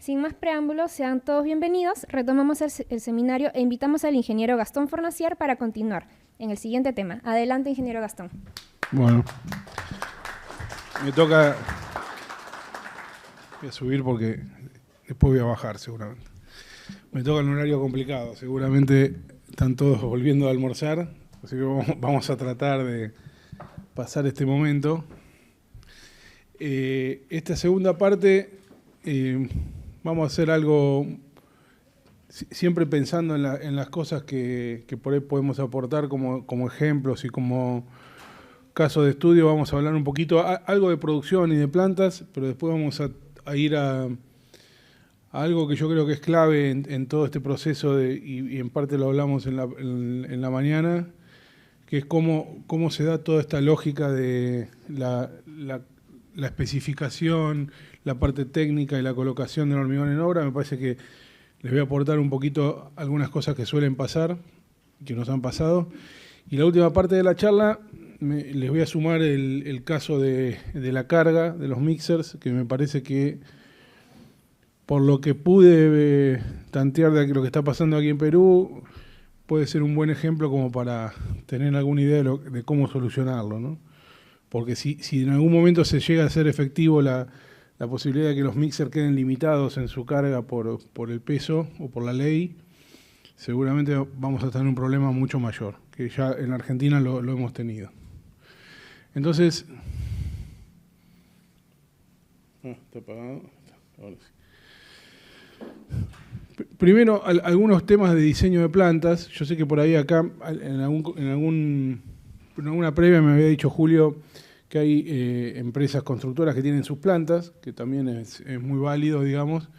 Sin más preámbulos, sean todos bienvenidos. Retomamos el seminario e invitamos al ingeniero Gastón Fornacier para continuar en el siguiente tema. Adelante, ingeniero Gastón. Bueno, me toca... Voy a subir porque después voy a bajar seguramente. Me toca un horario complicado, seguramente están todos volviendo a almorzar, así que vamos a tratar de pasar este momento. Esta segunda parte vamos a hacer algo siempre pensando en las cosas que por ahí podemos aportar como ejemplos y como caso de estudio. Vamos a hablar un poquito, algo de producción y de plantas, pero después vamos a ir a algo que yo creo que es clave en todo este proceso y en parte lo hablamos en la mañana, que es cómo se da toda esta lógica de la especificación, la parte técnica y la colocación del hormigón en obra. Me parece que les voy a aportar un poquito algunas cosas que suelen pasar, que nos han pasado. Y la última parte de la charla les voy a sumar el caso de la carga de los mixers, que me parece que por lo que pude tantear de lo que está pasando aquí en Perú, puede ser un buen ejemplo como para tener alguna idea de cómo solucionarlo, ¿no? Porque si en algún momento se llega a ser efectivo la posibilidad de que los mixers queden limitados en su carga por el peso o por la ley, seguramente vamos a tener un problema mucho mayor, que ya en Argentina lo hemos tenido. Entonces, está apagado. Ahora sí. Primero, algunos temas de diseño de plantas. Yo sé que por ahí acá, en alguna previa me había dicho Julio que hay empresas constructoras que tienen sus plantas, que también es muy válido, digamos,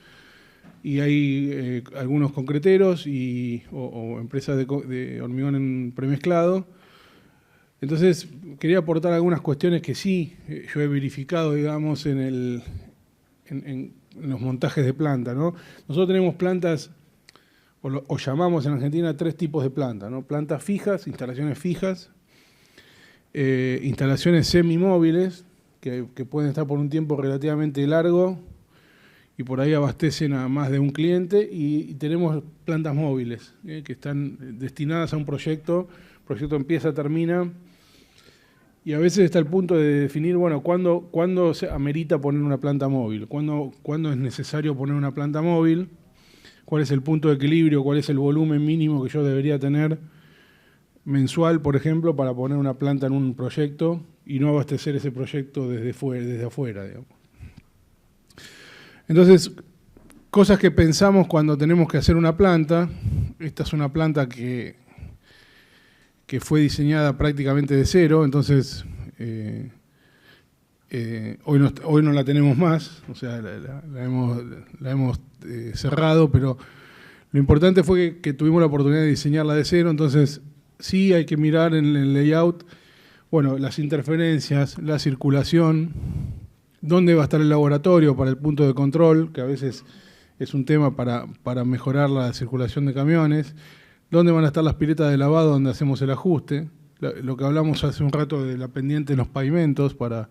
y hay algunos concreteros o empresas de hormigón premezclado. Entonces, quería aportar algunas cuestiones que sí yo he verificado, digamos, en los montajes de planta, ¿no? Nosotros tenemos plantas, o llamamos en Argentina 3 tipos de plantas, ¿no? Plantas fijas, instalaciones fijas, instalaciones semimóviles, que pueden estar por un tiempo relativamente largo y por ahí abastecen a más de un cliente, y tenemos plantas móviles, que están destinadas a un proyecto. El proyecto empieza, termina, y a veces está el punto de definir, bueno, ¿cuándo se amerita poner una planta móvil? ¿Cuándo es necesario poner una planta móvil? ¿Cuál es el punto de equilibrio? ¿Cuál es el volumen mínimo que yo debería tener mensual, por ejemplo, para poner una planta en un proyecto y no abastecer ese proyecto desde afuera, digamos? Entonces, cosas que pensamos cuando tenemos que hacer una planta. Esta es una planta que fue diseñada prácticamente de cero, entonces hoy no la tenemos más, o sea, la hemos cerrado, pero lo importante fue que tuvimos la oportunidad de diseñarla de cero. Entonces sí hay que mirar en el layout, bueno, las interferencias, la circulación, dónde va a estar el laboratorio para el punto de control, que a veces es un tema para mejorar la circulación de camiones, dónde van a estar las piletas de lavado donde hacemos el ajuste, lo que hablamos hace un rato de la pendiente en los pavimentos para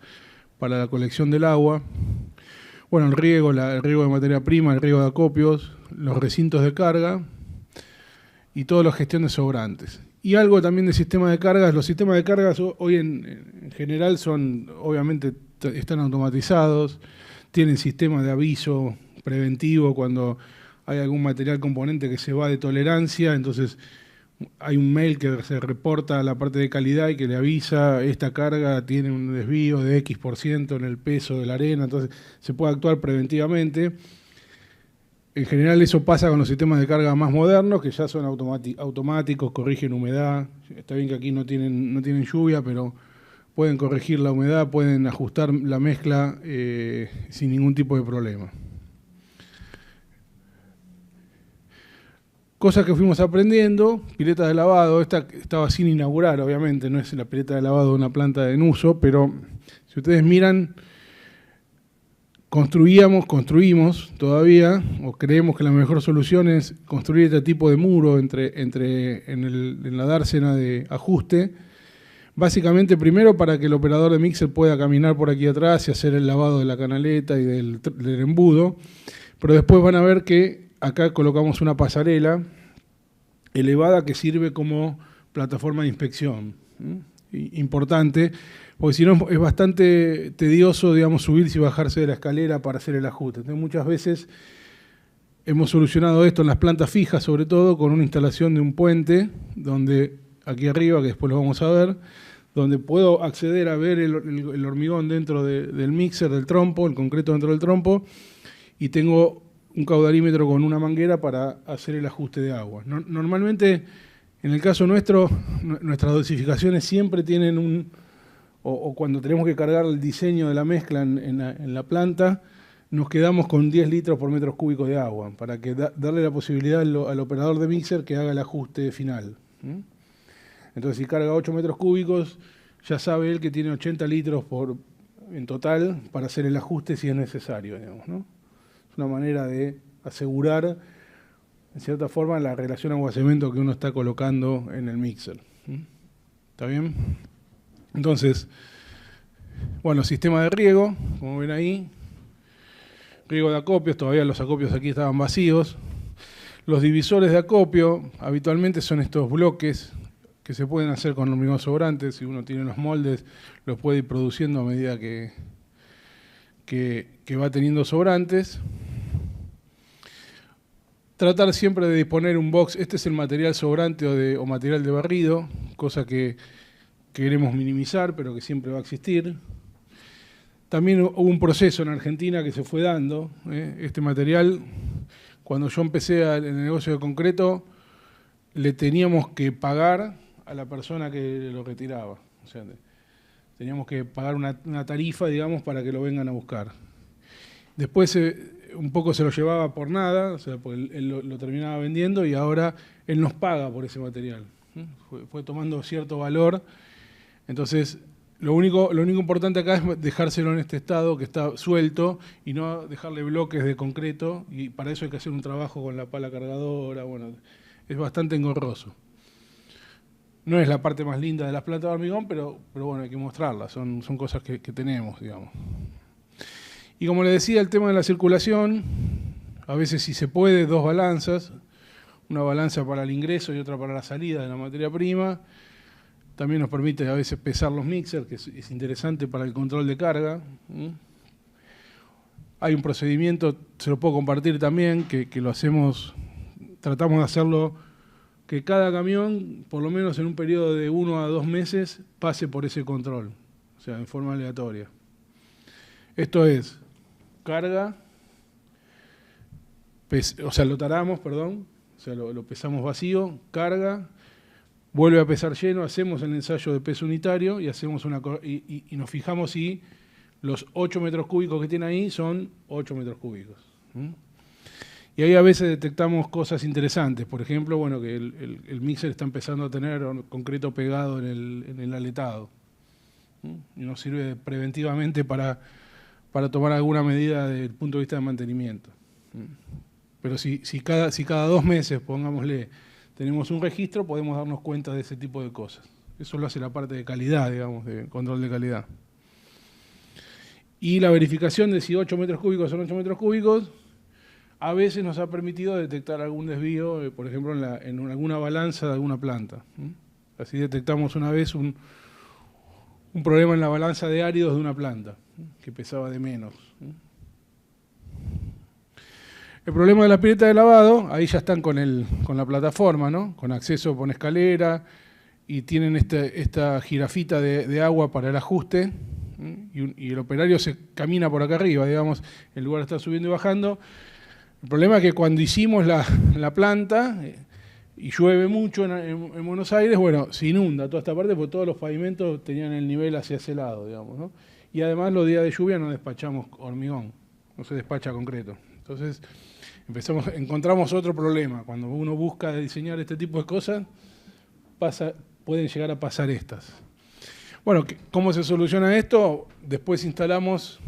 la colección del agua, bueno, el riego de materia prima, el riego de acopios, los recintos de carga y toda la gestión de sobrantes. Y algo también de sistema de cargas. Los sistemas de cargas hoy en general obviamente están automatizados, tienen sistemas de aviso preventivo cuando hay algún material componente que se va de tolerancia, entonces hay un mail que se reporta a la parte de calidad y que le avisa: esta carga tiene un desvío de X% en el peso de la arena, entonces se puede actuar preventivamente. En general eso pasa con los sistemas de carga más modernos, que ya son automáticos, corrigen humedad. Está bien que aquí no tienen lluvia, pero pueden corregir la humedad, pueden ajustar la mezcla sin ningún tipo de problema. Cosas que fuimos aprendiendo: pileta de lavado. Esta estaba sin inaugurar, obviamente, no es la pileta de lavado de una planta en uso, pero si ustedes miran, construimos todavía, o creemos que la mejor solución es construir este tipo de muro en la dársena de ajuste, básicamente primero para que el operador de mixer pueda caminar por aquí atrás y hacer el lavado de la canaleta y del embudo, Pero después van a ver que acá colocamos una pasarela elevada que sirve como plataforma de inspección. Importante, porque si no es bastante tedioso, digamos, subirse y bajarse de la escalera para hacer el ajuste. Entonces, muchas veces hemos solucionado esto en las plantas fijas, sobre todo, con una instalación de un puente, donde aquí arriba, que después lo vamos a ver, donde puedo acceder a ver el hormigón dentro del mixer, del trompo, el concreto dentro del trompo, y tengo un caudarímetro con una manguera para hacer el ajuste de agua. Normalmente, en el caso nuestro, nuestras dosificaciones siempre tienen o cuando tenemos que cargar el diseño de la mezcla en la planta, nos quedamos con 10 litros por metros cúbicos de agua, para que darle la posibilidad al operador de mixer que haga el ajuste final. Entonces, si carga 8 metros cúbicos, ya sabe él que tiene 80 litros en total para hacer el ajuste si es necesario, digamos, ¿no? Es una manera de asegurar, en cierta forma, la relación agua-cemento que uno está colocando en el mixer. ¿Está bien? Entonces, bueno, sistema de riego, como ven ahí, riego de acopios, todavía los acopios aquí estaban vacíos. Los divisores de acopio habitualmente son estos bloques que se pueden hacer con hormigón sobrante. Si uno tiene los moldes, los puede ir produciendo a medida que va teniendo sobrantes. Tratar siempre de disponer un box. Este es el material sobrante o material de barrido, cosa que queremos minimizar, pero que siempre va a existir. También hubo un proceso en Argentina que se fue dando. Este material, cuando yo empecé en el negocio de concreto, le teníamos que pagar a la persona que lo retiraba. O sea, teníamos que pagar una tarifa, digamos, para que lo vengan a buscar. Después un poco se lo llevaba por nada, o sea, porque él lo terminaba vendiendo y ahora él nos paga por ese material. Fue tomando cierto valor. Entonces, lo único importante acá es dejárselo en este estado, que está suelto, y no dejarle bloques de concreto, y para eso hay que hacer un trabajo con la pala cargadora. Bueno, es bastante engorroso. No es la parte más linda de las plantas de hormigón, pero bueno, hay que mostrarlas, son cosas que tenemos, digamos. Y como les decía, el tema de la circulación, a veces si se puede, 2 balanzas, una balanza para el ingreso y otra para la salida de la materia prima. También nos permite a veces pesar los mixers, que es interesante para el control de carga. Hay un procedimiento, se lo puedo compartir también, que lo hacemos, tratamos de hacerlo, que cada camión, por lo menos en un periodo de 1 a 2 meses, pase por ese control, o sea, en forma aleatoria. Esto es carga, lo taramos, perdón, o sea, lo pesamos vacío, carga, vuelve a pesar lleno, hacemos el ensayo de peso unitario y hacemos y nos fijamos si los 8 metros cúbicos que tiene ahí son 8 metros cúbicos. Y ahí a veces detectamos cosas interesantes. Por ejemplo, bueno, que el mixer está empezando a tener concreto pegado en el aletado. Y nos sirve preventivamente para tomar alguna medida desde el punto de vista de mantenimiento. Pero si cada 2 meses, pongámosle, tenemos un registro, podemos darnos cuenta de ese tipo de cosas. Eso lo hace la parte de calidad, digamos, de control de calidad. Y la verificación de si 8 metros cúbicos son 8 metros cúbicos, a veces nos ha permitido detectar algún desvío, por ejemplo, en alguna balanza de alguna planta. Así detectamos una vez un problema en la balanza de áridos de una planta, que pesaba de menos. El problema de la pileta de lavado, ahí ya están con la plataforma, ¿no? Con acceso por escalera, y tienen esta jirafita de agua para el ajuste, y el operario se camina por acá arriba, digamos, en lugar de estar subiendo y bajando. El problema es que cuando hicimos la planta, y llueve mucho en Buenos Aires, bueno, se inunda toda esta parte porque todos los pavimentos tenían el nivel hacia ese lado, digamos, ¿no? Y además los días de lluvia no despachamos hormigón, no se despacha concreto. Entonces encontramos otro problema. Cuando uno busca diseñar este tipo de cosas, pueden llegar a pasar estas. Bueno, ¿cómo se soluciona esto? Después instalamos,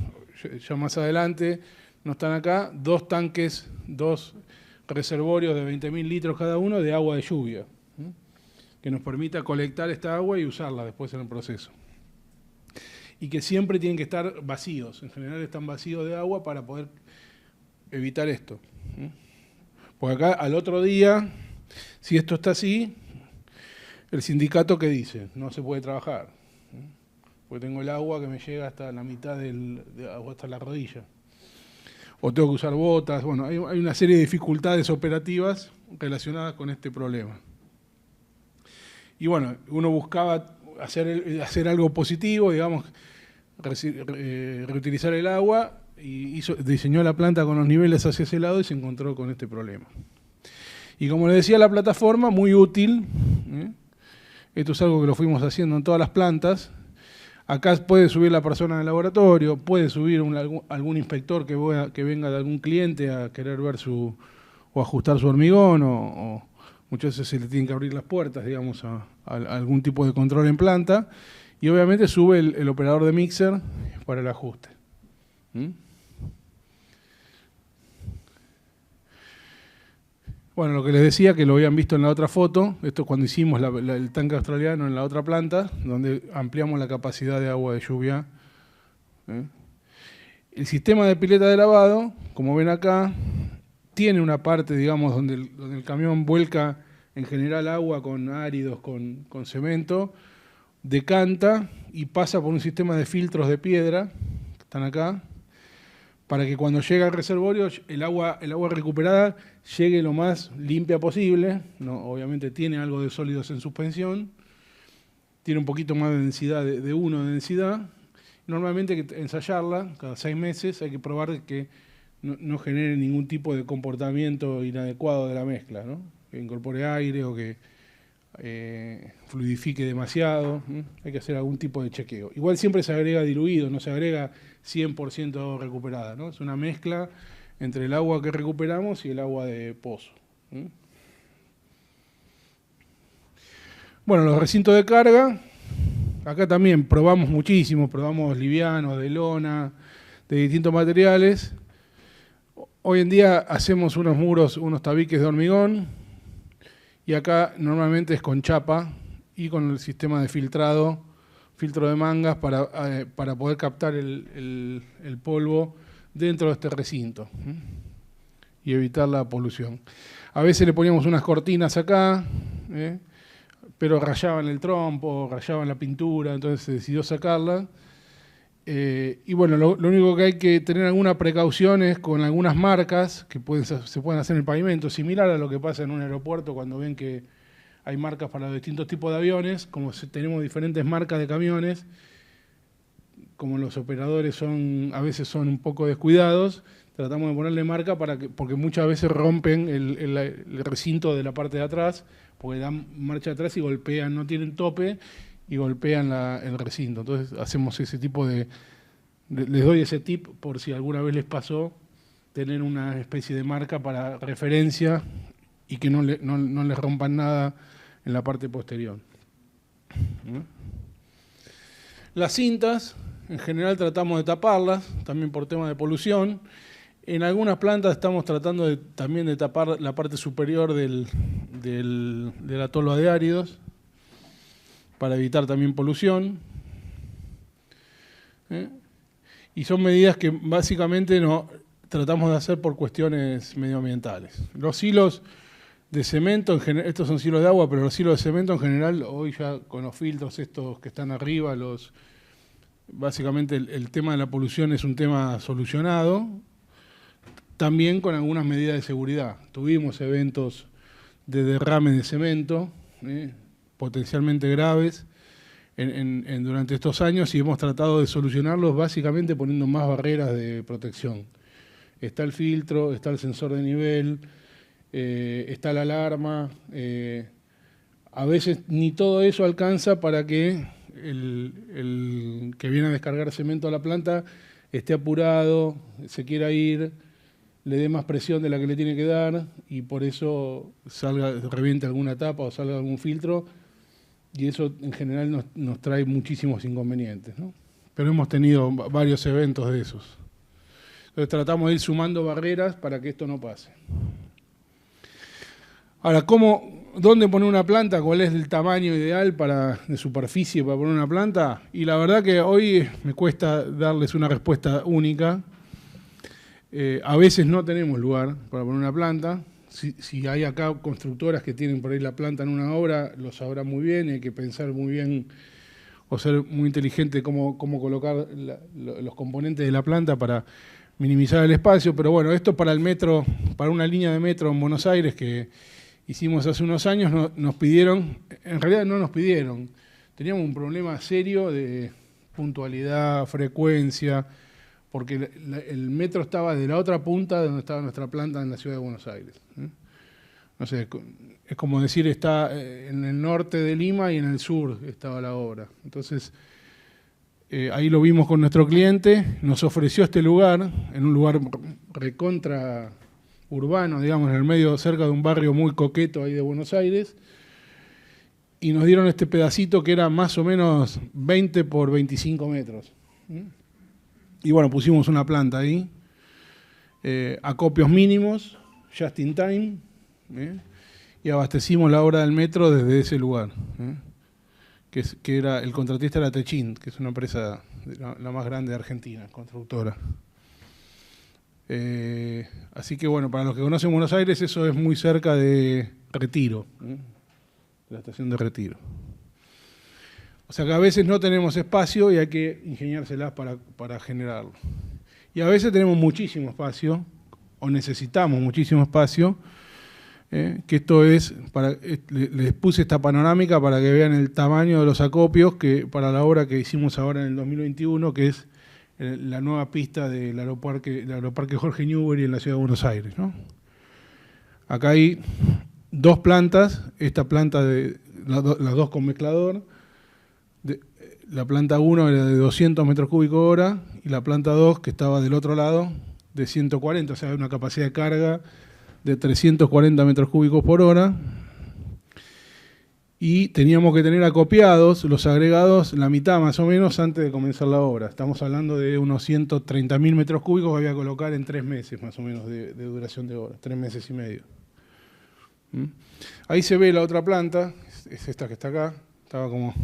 ya más adelante, no están acá, 2 tanques, 2 reservorios de 20.000 litros cada uno de agua de lluvia, que nos permita colectar esta agua y usarla después en el proceso. Y que siempre tienen que estar vacíos, en general están vacíos de agua para poder evitar esto. Porque acá al otro día, si esto está así, el sindicato ¿qué dice? No se puede trabajar. Porque tengo el agua que me llega hasta la mitad o hasta la rodilla. O tengo que usar botas. Bueno, hay una serie de dificultades operativas relacionadas con este problema. Y bueno, uno buscaba hacer algo positivo, digamos, reutilizar el agua, y diseñó la planta con los niveles hacia ese lado y se encontró con este problema. Y como les decía, la plataforma, muy útil. Esto es algo que lo fuimos haciendo en todas las plantas. Acá puede subir la persona del laboratorio, puede subir algún inspector que venga de algún cliente a querer ver o ajustar su hormigón, o muchas veces se le tienen que abrir las puertas, digamos, a algún tipo de control en planta. Y obviamente sube el operador de mixer para el ajuste. Bueno, lo que les decía, que lo habían visto en la otra foto, esto es cuando hicimos el tanque australiano en la otra planta, donde ampliamos la capacidad de agua de lluvia. El sistema de pileta de lavado, como ven acá, tiene una parte, digamos, donde el camión vuelca en general agua con áridos, con cemento, decanta y pasa por un sistema de filtros de piedra, que están acá, para que cuando llega al reservorio el agua recuperada llegue lo más limpia posible. No, obviamente tiene algo de sólidos en suspensión, tiene un poquito más de densidad, de 1 de densidad. Normalmente hay que ensayarla cada 6 meses, hay que probar que no genere ningún tipo de comportamiento inadecuado de la mezcla, ¿no? Que incorpore aire o que fluidifique demasiado. Hay que hacer algún tipo de chequeo. Igual siempre se agrega diluido, no se agrega 100% agua recuperada, ¿no? Es una mezcla entre el agua que recuperamos y el agua de pozo. Bueno, los recintos de carga, acá también probamos muchísimo, probamos livianos, de lona, de distintos materiales. Hoy en día hacemos unos muros, unos tabiques de hormigón, y acá normalmente es con chapa y con el sistema de filtro de mangas para poder captar el polvo dentro de este recinto y evitar la polución. A veces le poníamos unas cortinas acá, pero rayaban el trompo, rayaban la pintura, entonces se decidió sacarla. Y bueno, lo único que hay que tener alguna precaución es con algunas marcas que se pueden hacer en el pavimento, similar a lo que pasa en un aeropuerto cuando ven que hay marcas para los distintos tipos de aviones. Como tenemos diferentes marcas de camiones, como los operadores a veces son un poco descuidados, tratamos de ponerle marca porque muchas veces rompen el recinto de la parte de atrás, porque dan marcha atrás y golpean, no tienen tope, y golpean el recinto. Entonces hacemos ese tipo les doy ese tip por si alguna vez les pasó, tener una especie de marca para referencia y que no les rompan nada en la parte posterior. Las cintas, en general tratamos de taparlas, también por tema de polución. En algunas plantas estamos tratando también de tapar la parte superior de la tolva de áridos, para evitar también polución. Y son medidas que básicamente tratamos de hacer por cuestiones medioambientales. Los silos de cemento, estos son silos de agua, pero los silos de cemento en general, hoy ya con los filtros estos que están arriba, básicamente el tema de la polución es un tema solucionado, también con algunas medidas de seguridad. Tuvimos eventos de derrame de cemento, potencialmente graves durante estos años, y hemos tratado de solucionarlos básicamente poniendo más barreras de protección. Está el filtro, está el sensor de nivel, está la alarma. A veces ni todo eso alcanza para que el que viene a descargar cemento a la planta esté apurado, se quiera ir, le dé más presión de la que le tiene que dar, y por eso reviente alguna tapa o salga algún filtro. Y eso en general nos trae muchísimos inconvenientes, ¿no? Pero hemos tenido varios eventos de esos. Entonces tratamos de ir sumando barreras para que esto no pase. Ahora, ¿dónde poner una planta? ¿Cuál es el tamaño ideal de superficie para poner una planta? Y la verdad que hoy me cuesta darles una respuesta única. A veces no tenemos lugar para poner una planta. Si hay acá constructoras que tienen por ahí la planta en una obra, lo sabrán muy bien, y hay que pensar muy bien o ser muy inteligente cómo colocar los componentes de la planta para minimizar el espacio. Pero bueno, esto para el metro, para una línea de metro en Buenos Aires que hicimos hace unos años, nos pidieron, en realidad no nos pidieron, teníamos un problema serio de puntualidad, frecuencia, porque el metro estaba de la otra punta de donde estaba nuestra planta en la ciudad de Buenos Aires. No sé, es como decir, está en el norte de Lima y en el sur estaba la obra. Entonces, ahí lo vimos con nuestro cliente, nos ofreció este lugar, en un lugar recontra urbano, digamos, en el medio, cerca de un barrio muy coqueto ahí de Buenos Aires, y nos dieron este pedacito que era más o menos 20 por 25 metros. Y bueno, pusimos una planta ahí, acopios mínimos, just in time, y abastecimos la obra del metro desde ese lugar, que era el contratista era Techint, que es una empresa la más grande de Argentina, constructora. Así que bueno, para los que conocen Buenos Aires, eso es muy cerca de Retiro, de la estación de Retiro. O sea que a veces no tenemos espacio y hay que ingeniárselas para generarlo. Y a veces tenemos muchísimo espacio, o necesitamos muchísimo espacio, que esto es, les puse esta panorámica para que vean el tamaño de los acopios que para la obra que hicimos ahora en el 2021, que es la nueva pista del Aeroparque Jorge Newbery en la ciudad de Buenos Aires, ¿no? Acá hay dos plantas, esta planta las dos con mezclador. La planta 1 era de 200 metros cúbicos hora y la planta 2, que estaba del otro lado, de 140, o sea, una capacidad de carga de 340 metros cúbicos por hora. Y teníamos que tener acopiados los agregados la mitad más o menos antes de comenzar la obra. Estamos hablando de unos 130.000 metros cúbicos que había que colocar en 3 meses más o menos de duración de obra, 3 meses y medio. Ahí se ve la otra planta, es esta que está acá, estaba como...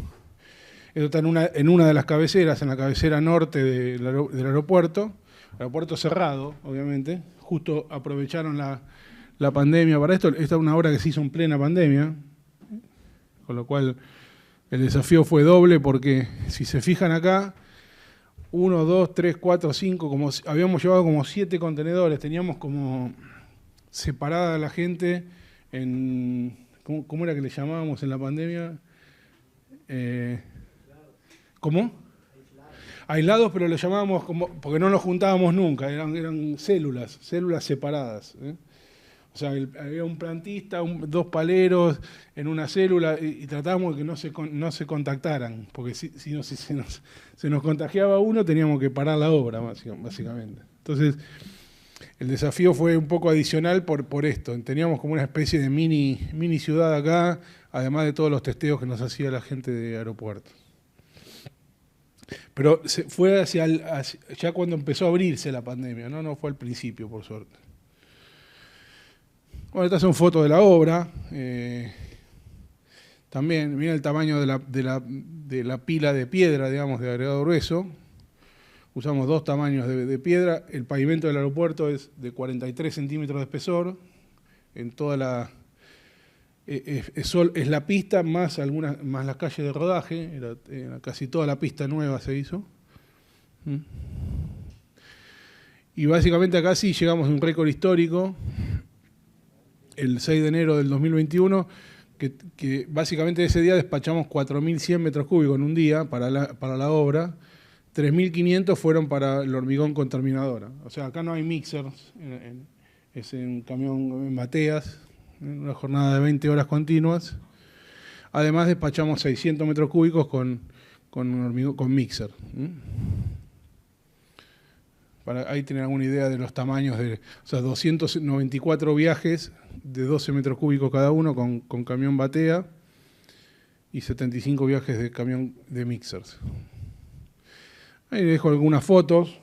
Esto está en una de las cabeceras, en la cabecera norte del aeropuerto cerrado, obviamente. Justo aprovecharon la pandemia para esto. Esta es una obra que se hizo en plena pandemia, con lo cual el desafío fue doble, porque si se fijan acá, 1, 2, 3, 4, 5, habíamos llevado como 7 contenedores, teníamos como separada a la gente en... ¿Cómo era que le llamábamos en la pandemia? ¿Cómo? Aislados, pero lo llamábamos porque no nos juntábamos nunca, eran células separadas. O sea, había un plantista, 2 paleros en una célula y tratábamos de que no se contactaran, porque si se nos contagiaba uno teníamos que parar la obra, básicamente. Entonces, el desafío fue un poco adicional por esto. Teníamos como una especie de mini ciudad acá, además de todos los testeos que nos hacía la gente de aeropuerto. Pero fue ya cuando empezó a abrirse la pandemia, no fue al principio, por suerte. Bueno, estas son fotos de la obra. También, miren el tamaño de la pila de piedra, digamos, de agregado grueso. Usamos 2 tamaños de piedra. El pavimento del aeropuerto es de 43 centímetros de espesor. En toda es la pista más las calles de rodaje, casi toda la pista nueva se hizo. Y básicamente acá sí llegamos a un récord histórico, el 6 de enero del 2021, que básicamente ese día despachamos 4.100 metros cúbicos en un día para la obra, 3.500 fueron para el hormigón con terminadora. O sea, acá no hay mixers, es en camión en bateas, una jornada de 20 horas continuas. Además despachamos 600 metros cúbicos con mixer. Ahí tienen alguna idea de los tamaños, o sea, 294 viajes de 12 metros cúbicos cada uno con camión batea y 75 viajes de camión de mixers. Ahí dejo algunas fotos.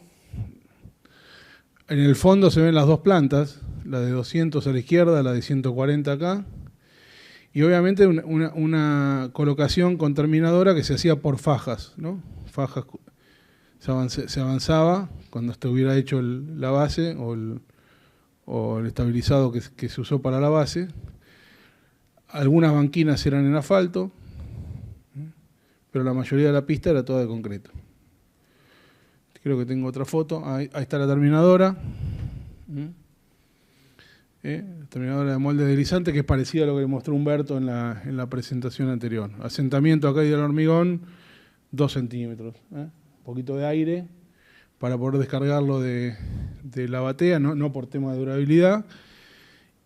En el fondo se ven las 2 plantas, la de 200 a la izquierda, la de 140 acá. Y obviamente una colocación con terminadora que se hacía por fajas, ¿no? Fajas se avanzaba cuando estuviera hecho la base o el estabilizado que se usó para la base. Algunas banquinas eran en asfalto, pero la mayoría de la pista era toda de concreto. Creo que tengo otra foto. Ahí está la terminadora. Terminadora de molde deslizante, que es parecida a lo que le mostró Humberto en la presentación anterior. Asentamiento acá y del hormigón, 2 centímetros. Un poquito de aire para poder descargarlo de la batea, no por tema de durabilidad.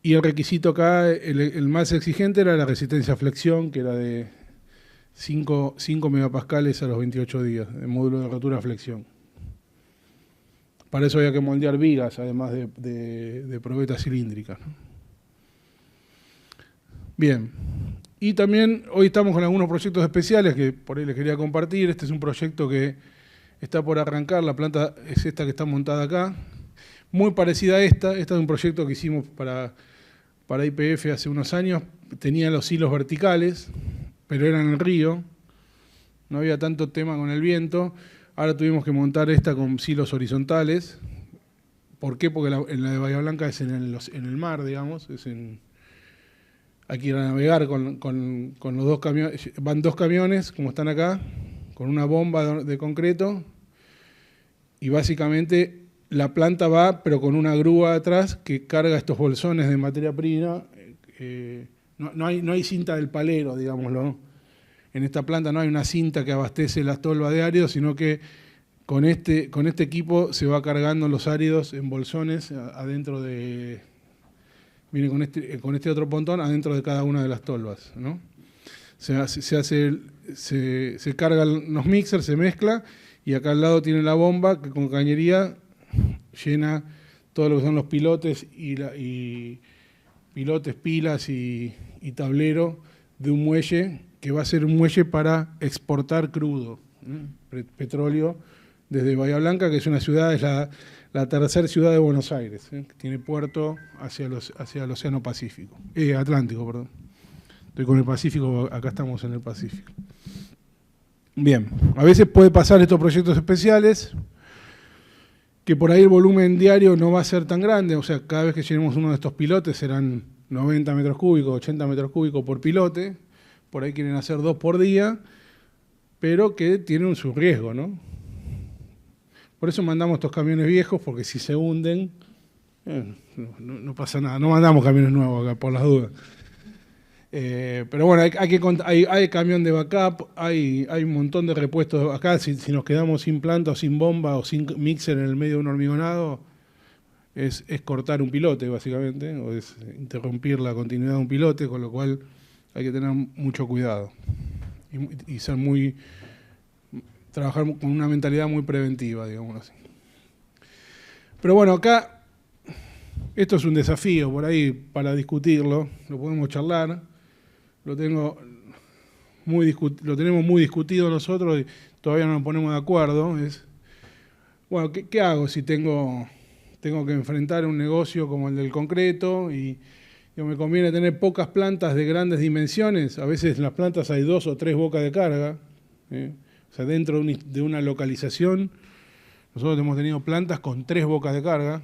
Y el requisito acá, el más exigente, era la resistencia a flexión, que era de 5 megapascales a los 28 días, de módulo de rotura a flexión. Para eso había que moldear vigas, además de probetas cilíndricas, ¿no? Bien. Y también hoy estamos con algunos proyectos especiales que por ahí les quería compartir. Este es un proyecto que está por arrancar. La planta es esta que está montada acá. Muy parecida a esta. Este es un proyecto que hicimos para YPF hace unos años. Tenía los hilos verticales, pero era en el río. No había tanto tema con el viento. Ahora tuvimos que montar esta con silos horizontales. ¿Por qué? Porque en la de Bahía Blanca es en el mar, digamos. Hay que ir a navegar con los 2 camiones. Van 2 camiones, como están acá, con una bomba de concreto. Y básicamente la planta va, pero con una grúa atrás que carga estos bolsones de materia prima. No hay cinta del palero, digámoslo. En esta planta no hay una cinta que abastece las tolvas de áridos, sino que con este equipo se va cargando los áridos en bolsones adentro de... Viene con este otro pontón adentro de cada una de las tolvas, ¿no? Se cargan los mixers, se mezcla, y acá al lado tiene la bomba que con cañería llena todo lo que son los pilotes pilas y tablero de un muelle que va a ser un muelle para exportar crudo, petróleo, desde Bahía Blanca, que es una ciudad, es la tercera ciudad de Buenos Aires, que tiene puerto hacia el Océano Pacífico, Atlántico, perdón. Estoy con el Pacífico, acá estamos en el Pacífico. Bien, a veces puede pasar estos proyectos especiales, que por ahí el volumen diario no va a ser tan grande, o sea, cada vez que llenemos uno de estos pilotes serán 90 metros cúbicos, 80 metros cúbicos por pilote. Por ahí quieren hacer 2 por día, pero que tienen su riesgo, ¿no? Por eso mandamos estos camiones viejos, porque si se hunden, no pasa nada. No mandamos camiones nuevos acá, por las dudas. Pero bueno, hay camión de backup, hay un montón de repuestos acá. Si nos quedamos sin planta o sin bomba o sin mixer en el medio de un hormigonado, es cortar un pilote, básicamente, o es interrumpir la continuidad de un pilote, con lo cual hay que tener mucho cuidado y trabajar con una mentalidad muy preventiva, digamos así. Pero bueno, acá esto es un desafío por ahí para discutirlo, lo podemos charlar, lo tenemos muy discutido nosotros y todavía no nos ponemos de acuerdo. Bueno, ¿qué hago si tengo que enfrentar un negocio como el del concreto y me conviene tener pocas plantas de grandes dimensiones? A veces en las plantas hay 2 o 3 bocas de carga. O sea, dentro de una localización, nosotros hemos tenido plantas con 3 bocas de carga.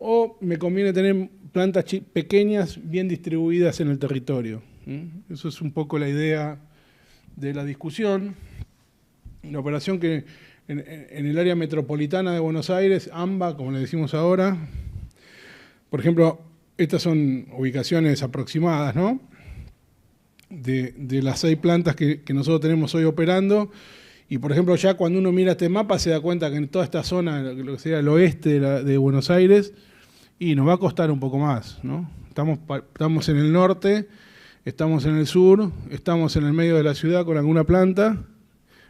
O me conviene tener plantas pequeñas, bien distribuidas en el territorio. Eso es un poco la idea de la discusión. La operación que en el área metropolitana de Buenos Aires, AMBA, como le decimos ahora, por ejemplo, estas son ubicaciones aproximadas, ¿no? De las 6 plantas que nosotros tenemos hoy operando. Y por ejemplo, ya cuando uno mira este mapa se da cuenta que en toda esta zona, lo que sería el oeste de Buenos Aires, y nos va a costar un poco más, ¿no? Estamos en el norte, estamos en el sur, estamos en el medio de la ciudad con alguna planta.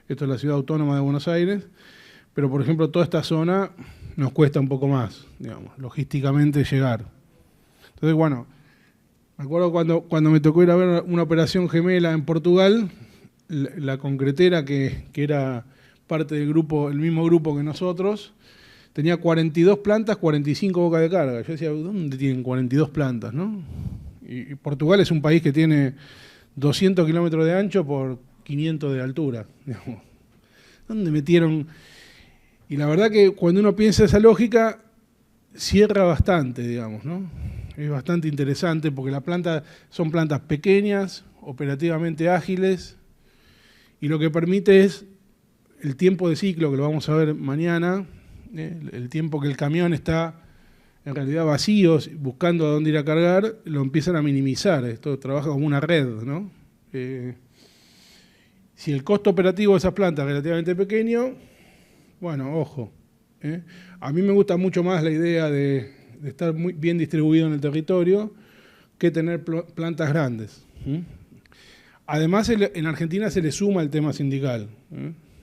Esto es la ciudad autónoma de Buenos Aires. Pero por ejemplo, toda esta zona nos cuesta un poco más, digamos, logísticamente llegar. Entonces, bueno, me acuerdo cuando me tocó ir a ver una operación gemela en Portugal, la concretera, que era parte del grupo, el mismo grupo que nosotros, tenía 42 plantas, 45 bocas de carga. Yo decía, ¿dónde tienen 42 plantas, no? Y Portugal es un país que tiene 200 kilómetros de ancho por 500 de altura, digamos. ¿Dónde metieron? Y la verdad que cuando uno piensa esa lógica, cierra bastante, digamos, ¿no? Es bastante interesante porque son plantas pequeñas, operativamente ágiles, y lo que permite es el tiempo de ciclo, que lo vamos a ver mañana, el tiempo que el camión está en realidad vacío, buscando a dónde ir a cargar, lo empiezan a minimizar. Esto trabaja como una red, ¿no? Si el costo operativo de esas plantas es relativamente pequeño, bueno, ojo. A mí me gusta mucho más la idea de estar muy bien distribuido en el territorio que tener plantas grandes. Además, en Argentina se le suma el tema sindical,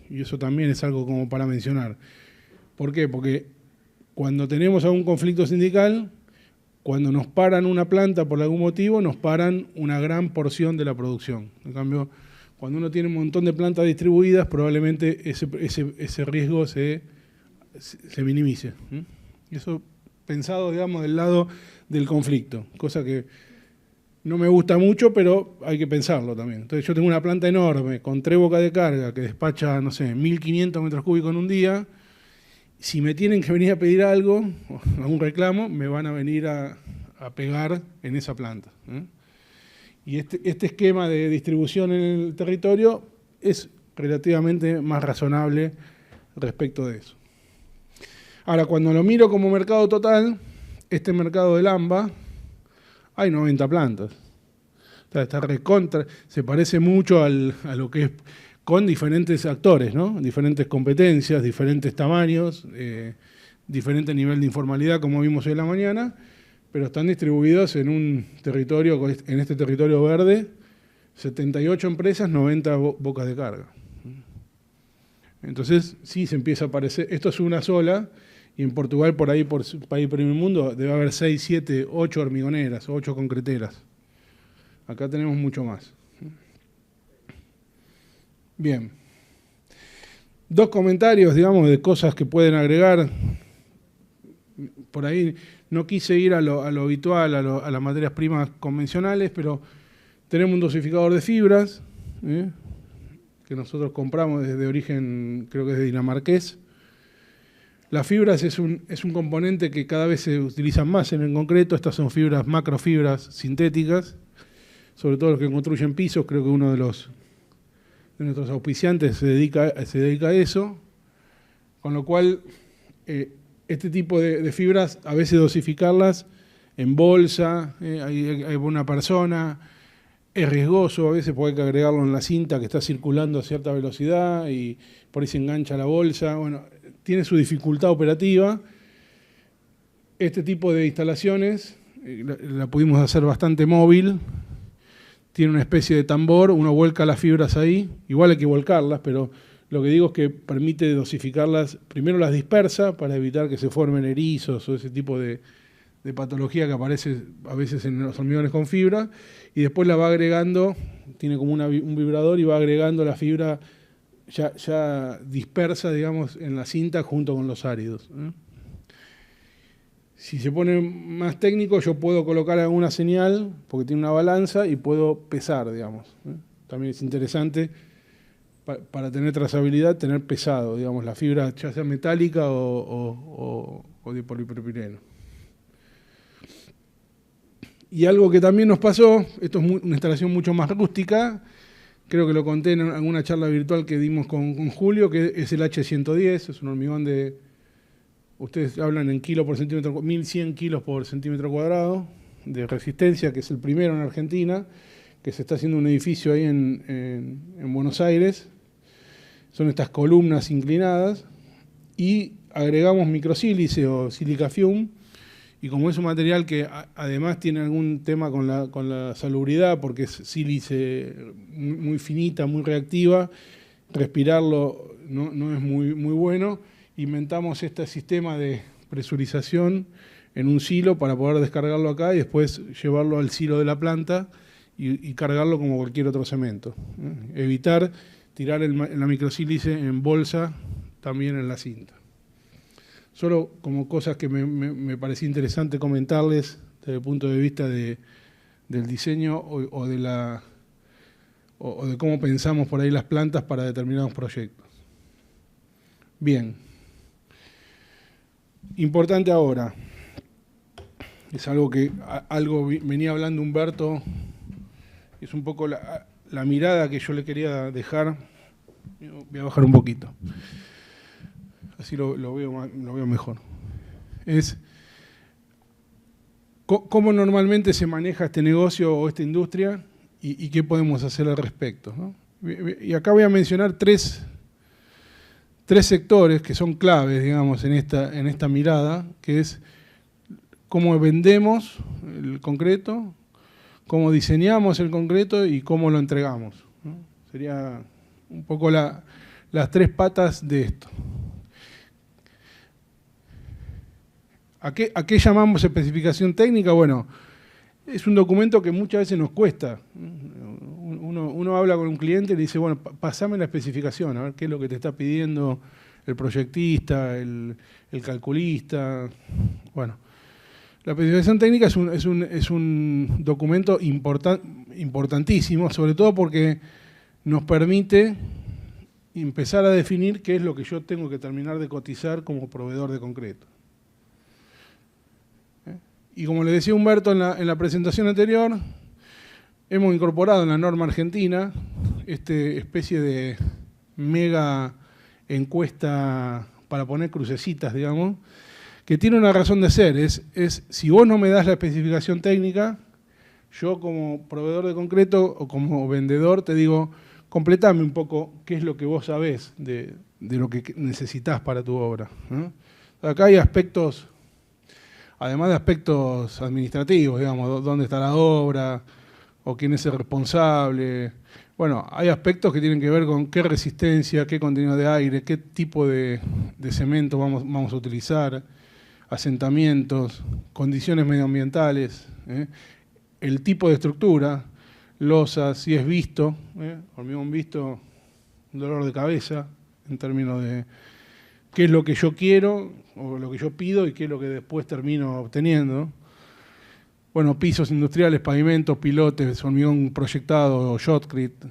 y eso también es algo como para mencionar. ¿Por qué? Porque cuando tenemos algún conflicto sindical, cuando nos paran una planta por algún motivo, nos paran una gran porción de la producción. En cambio, cuando uno tiene un montón de plantas distribuidas, probablemente ese riesgo se minimice. Eso pensado, digamos, del lado del conflicto, cosa que no me gusta mucho, pero hay que pensarlo también. Entonces yo tengo una planta enorme, con 3 bocas de carga, que despacha, no sé, 1.500 metros cúbicos en un día. Si me tienen que venir a pedir algo, algún reclamo, me van a venir a pegar en esa planta. Y este esquema de distribución en el territorio es relativamente más razonable respecto de eso. Ahora, cuando lo miro como mercado total, este mercado del AMBA, hay 90 plantas. Está recontra, se parece mucho a lo que es con diferentes actores, ¿no? Diferentes competencias, diferentes tamaños, diferente nivel de informalidad, como vimos hoy en la mañana, pero están distribuidos en un territorio, en este territorio verde, 78 empresas, 90 bocas de carga. Entonces, sí se empieza a aparecer, esto es una sola, y en Portugal, por ahí, por país primer mundo, debe haber 6, 7, 8 hormigoneras, 8 concreteras. Acá tenemos mucho más. Bien. 2 comentarios, digamos, de cosas que pueden agregar. Por ahí no quise ir a lo habitual, a las materias primas convencionales, pero tenemos un dosificador de fibras, que nosotros compramos desde origen, creo que es de dinamarqués. Las fibras es un componente que cada vez se utilizan más en concreto. Estas son fibras, macrofibras sintéticas, sobre todo los que construyen pisos. Creo que uno de nuestros auspiciantes se dedica a eso, con lo cual este tipo de fibras, a veces dosificarlas en bolsa, hay una persona, es riesgoso, a veces porque hay que agregarlo en la cinta que está circulando a cierta velocidad y por ahí se engancha la bolsa. Bueno, tiene su dificultad operativa. Este tipo de instalaciones la pudimos hacer bastante móvil. Tiene una especie de tambor, uno vuelca las fibras ahí, igual hay que volcarlas, pero lo que digo es que permite dosificarlas, primero las dispersa para evitar que se formen erizos o ese tipo de patología que aparece a veces en los hormigones con fibra, y después la va agregando, tiene como un vibrador y va agregando la fibra ya dispersa, digamos, en la cinta junto con los áridos. Si se pone más técnico, yo puedo colocar alguna señal, porque tiene una balanza, y puedo pesar, digamos. También es interesante para tener trazabilidad, tener pesado, digamos, la fibra ya sea metálica o de polipropileno. Y algo que también nos pasó, esto es una instalación mucho más rústica, creo que lo conté en alguna charla virtual que dimos con Julio, que es el H110, es un hormigón ustedes hablan en kilos por centímetro, 1.100 kilos por centímetro cuadrado de resistencia, que es el primero en Argentina, que se está haciendo un edificio ahí en Buenos Aires. Son estas columnas inclinadas y agregamos microsílice o silica fume, y como es un material que además tiene algún tema con la salubridad, porque es sílice muy finita, muy reactiva, respirarlo no es muy bueno, inventamos este sistema de presurización en un silo para poder descargarlo acá y después llevarlo al silo de la planta y cargarlo como cualquier otro cemento. Evitar tirar la microsílice en bolsa también en la cinta. Solo como cosas que me parecía interesante comentarles desde el punto de vista del diseño o de cómo pensamos por ahí las plantas para determinados proyectos. Bien. Importante ahora, es algo que venía hablando Humberto, es un poco la mirada que yo le quería dejar. Voy a bajar un poquito, así lo veo mejor. Es cómo normalmente se maneja este negocio o esta industria y qué podemos hacer al respecto, ¿no? Y acá voy a mencionar tres sectores que son claves, digamos, en esta mirada, que es cómo vendemos el concreto, cómo diseñamos el concreto y cómo lo entregamos, ¿no? Sería un poco las tres patas de esto. ¿A qué llamamos especificación técnica? Bueno, es un documento que muchas veces nos cuesta. Uno habla con un cliente y le dice, bueno, pasame la especificación, a ver qué es lo que te está pidiendo el proyectista, el calculista. Bueno, la especificación técnica es un documento importantísimo, sobre todo porque nos permite empezar a definir qué es lo que yo tengo que terminar de cotizar como proveedor de concreto. Y como le decía Humberto en la presentación anterior, hemos incorporado en la norma argentina esta especie de mega encuesta para poner crucecitas, digamos, que tiene una razón de ser. Es si vos no me das la especificación técnica, yo como proveedor de concreto o como vendedor te digo, completame un poco qué es lo que vos sabés de lo que necesitas para tu obra, ¿no? Acá hay aspectos, además de aspectos administrativos, digamos, dónde está la obra o quién es el responsable. Bueno, hay aspectos que tienen que ver con qué resistencia, qué contenido de aire, qué tipo de cemento vamos a utilizar, asentamientos, condiciones medioambientales, el tipo de estructura, losa, si es visto, hormigón visto, un dolor de cabeza en términos de qué es lo que yo quiero o lo que yo pido y qué es lo que después termino obteniendo. Bueno, pisos industriales, pavimentos, pilotes, hormigón proyectado, shotcrete.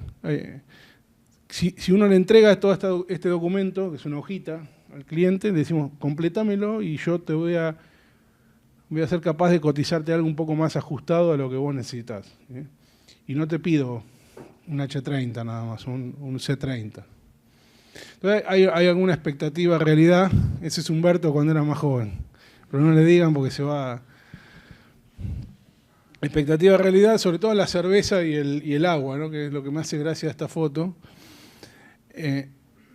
Si uno le entrega todo este documento, que es una hojita, al cliente, le decimos, complétamelo y yo te voy a ser capaz de cotizarte algo un poco más ajustado a lo que vos necesitas. Y no te pido un H30 nada más, un C30. Entonces hay alguna expectativa, realidad. Ese es Humberto cuando era más joven. Pero no le digan porque se va... Expectativa, realidad, sobre todo la cerveza y el agua, ¿no? Que es lo que me hace gracia a esta foto.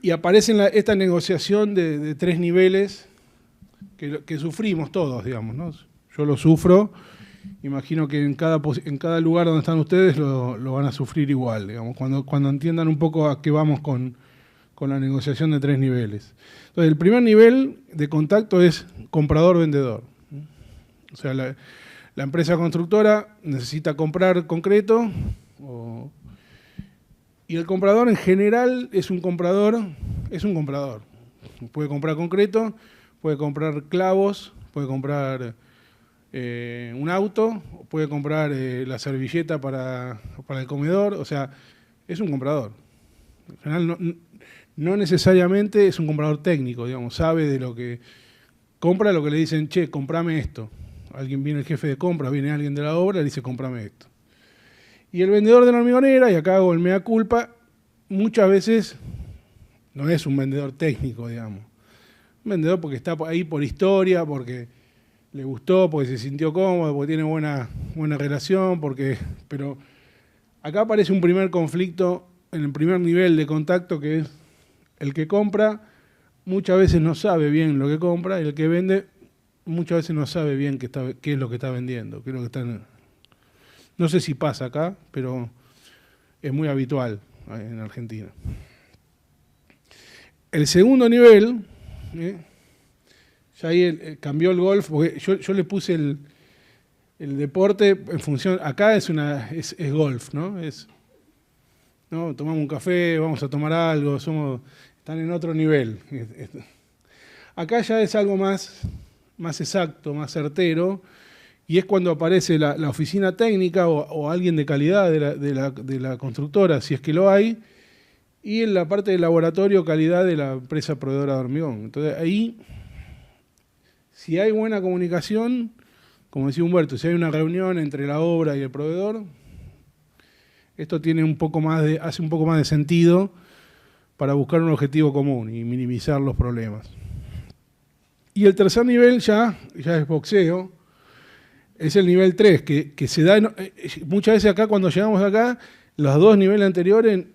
Y aparece esta negociación de tres niveles que sufrimos todos, digamos, ¿no? Yo lo sufro, imagino que en cada lugar donde están ustedes lo van a sufrir igual, digamos, cuando entiendan un poco a qué vamos con la negociación de tres niveles. Entonces, el primer nivel de contacto es comprador-vendedor. O sea, la empresa constructora necesita comprar concreto y el comprador en general es un comprador. Puede comprar concreto, puede comprar clavos, puede comprar un auto, puede comprar la servilleta para el comedor, o sea, es un comprador. En general no necesariamente es un comprador técnico, digamos, sabe de lo que compra, lo que le dicen, che, comprame esto. Viene el jefe de compras, viene alguien de la obra, le dice, comprame esto. Y el vendedor de la hormigonera, y acá hago el mea culpa, muchas veces no es un vendedor técnico, digamos. Un vendedor porque está ahí por historia, porque le gustó, porque se sintió cómodo, porque tiene buena relación, pero acá aparece un primer conflicto en el primer nivel de contacto, que es el que compra muchas veces no sabe bien lo que compra y el que vende muchas veces no sabe bien qué es lo que está vendiendo, qué es lo que está... No sé si pasa acá, pero es muy habitual en Argentina. El segundo nivel, ya ahí cambió el golf, porque yo le puse el deporte en función... Acá es golf, ¿no? ¿no? Tomamos un café, vamos a tomar algo, están en otro nivel. Acá ya es algo más exacto, más certero, y es cuando aparece la oficina técnica o alguien de calidad de la constructora, si es que lo hay, y en la parte de laboratorio calidad de la empresa proveedora de hormigón. Entonces ahí, si hay buena comunicación, como decía Humberto, si hay una reunión entre la obra y el proveedor, esto tiene hace un poco más de sentido para buscar un objetivo común y minimizar los problemas. Y el tercer nivel ya es boxeo, es el nivel 3, que se da muchas veces acá, cuando llegamos acá, los dos niveles anteriores,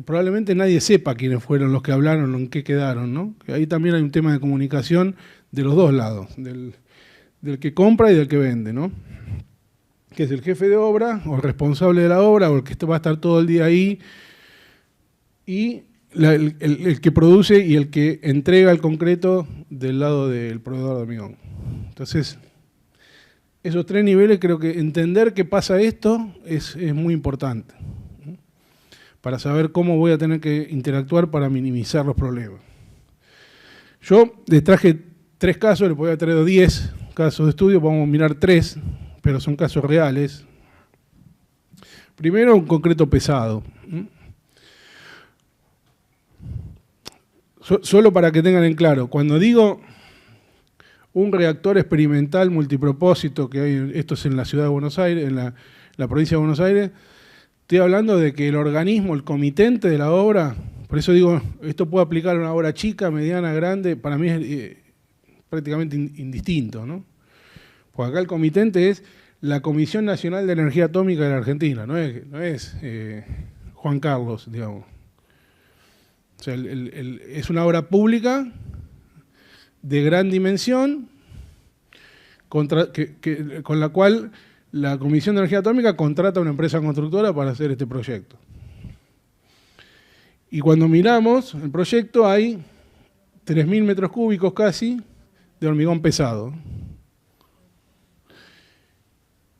probablemente nadie sepa quiénes fueron los que hablaron o en qué quedaron, ¿no? Ahí también hay un tema de comunicación de los dos lados, del que compra y del que vende, ¿no? Que es el jefe de obra, o el responsable de la obra, o el que va a estar todo el día ahí, y el que produce y el que entrega el concreto del lado del proveedor de hormigón. Entonces, esos tres niveles, creo que entender que pasa esto es muy importante, ¿no? Para saber cómo voy a tener que interactuar para minimizar los problemas. Yo les traje 3 casos, les voy a traer 10 casos de estudio, vamos a mirar 3, pero son casos reales. Primero, un concreto pesado. Solo para que tengan en claro, cuando digo un reactor experimental multipropósito, que hay, esto es en la ciudad de Buenos Aires, en la provincia de Buenos Aires, estoy hablando de que el organismo, el comitente de la obra, por eso digo, esto puede aplicar a una obra chica, mediana, grande, para mí es prácticamente indistinto, ¿no? Pues acá el comitente es la Comisión Nacional de Energía Atómica de la Argentina, no es Juan Carlos, digamos. O sea, es una obra pública de gran dimensión con la cual la Comisión de Energía Atómica contrata a una empresa constructora para hacer este proyecto. Y cuando miramos el proyecto hay 3.000 metros cúbicos casi de hormigón pesado.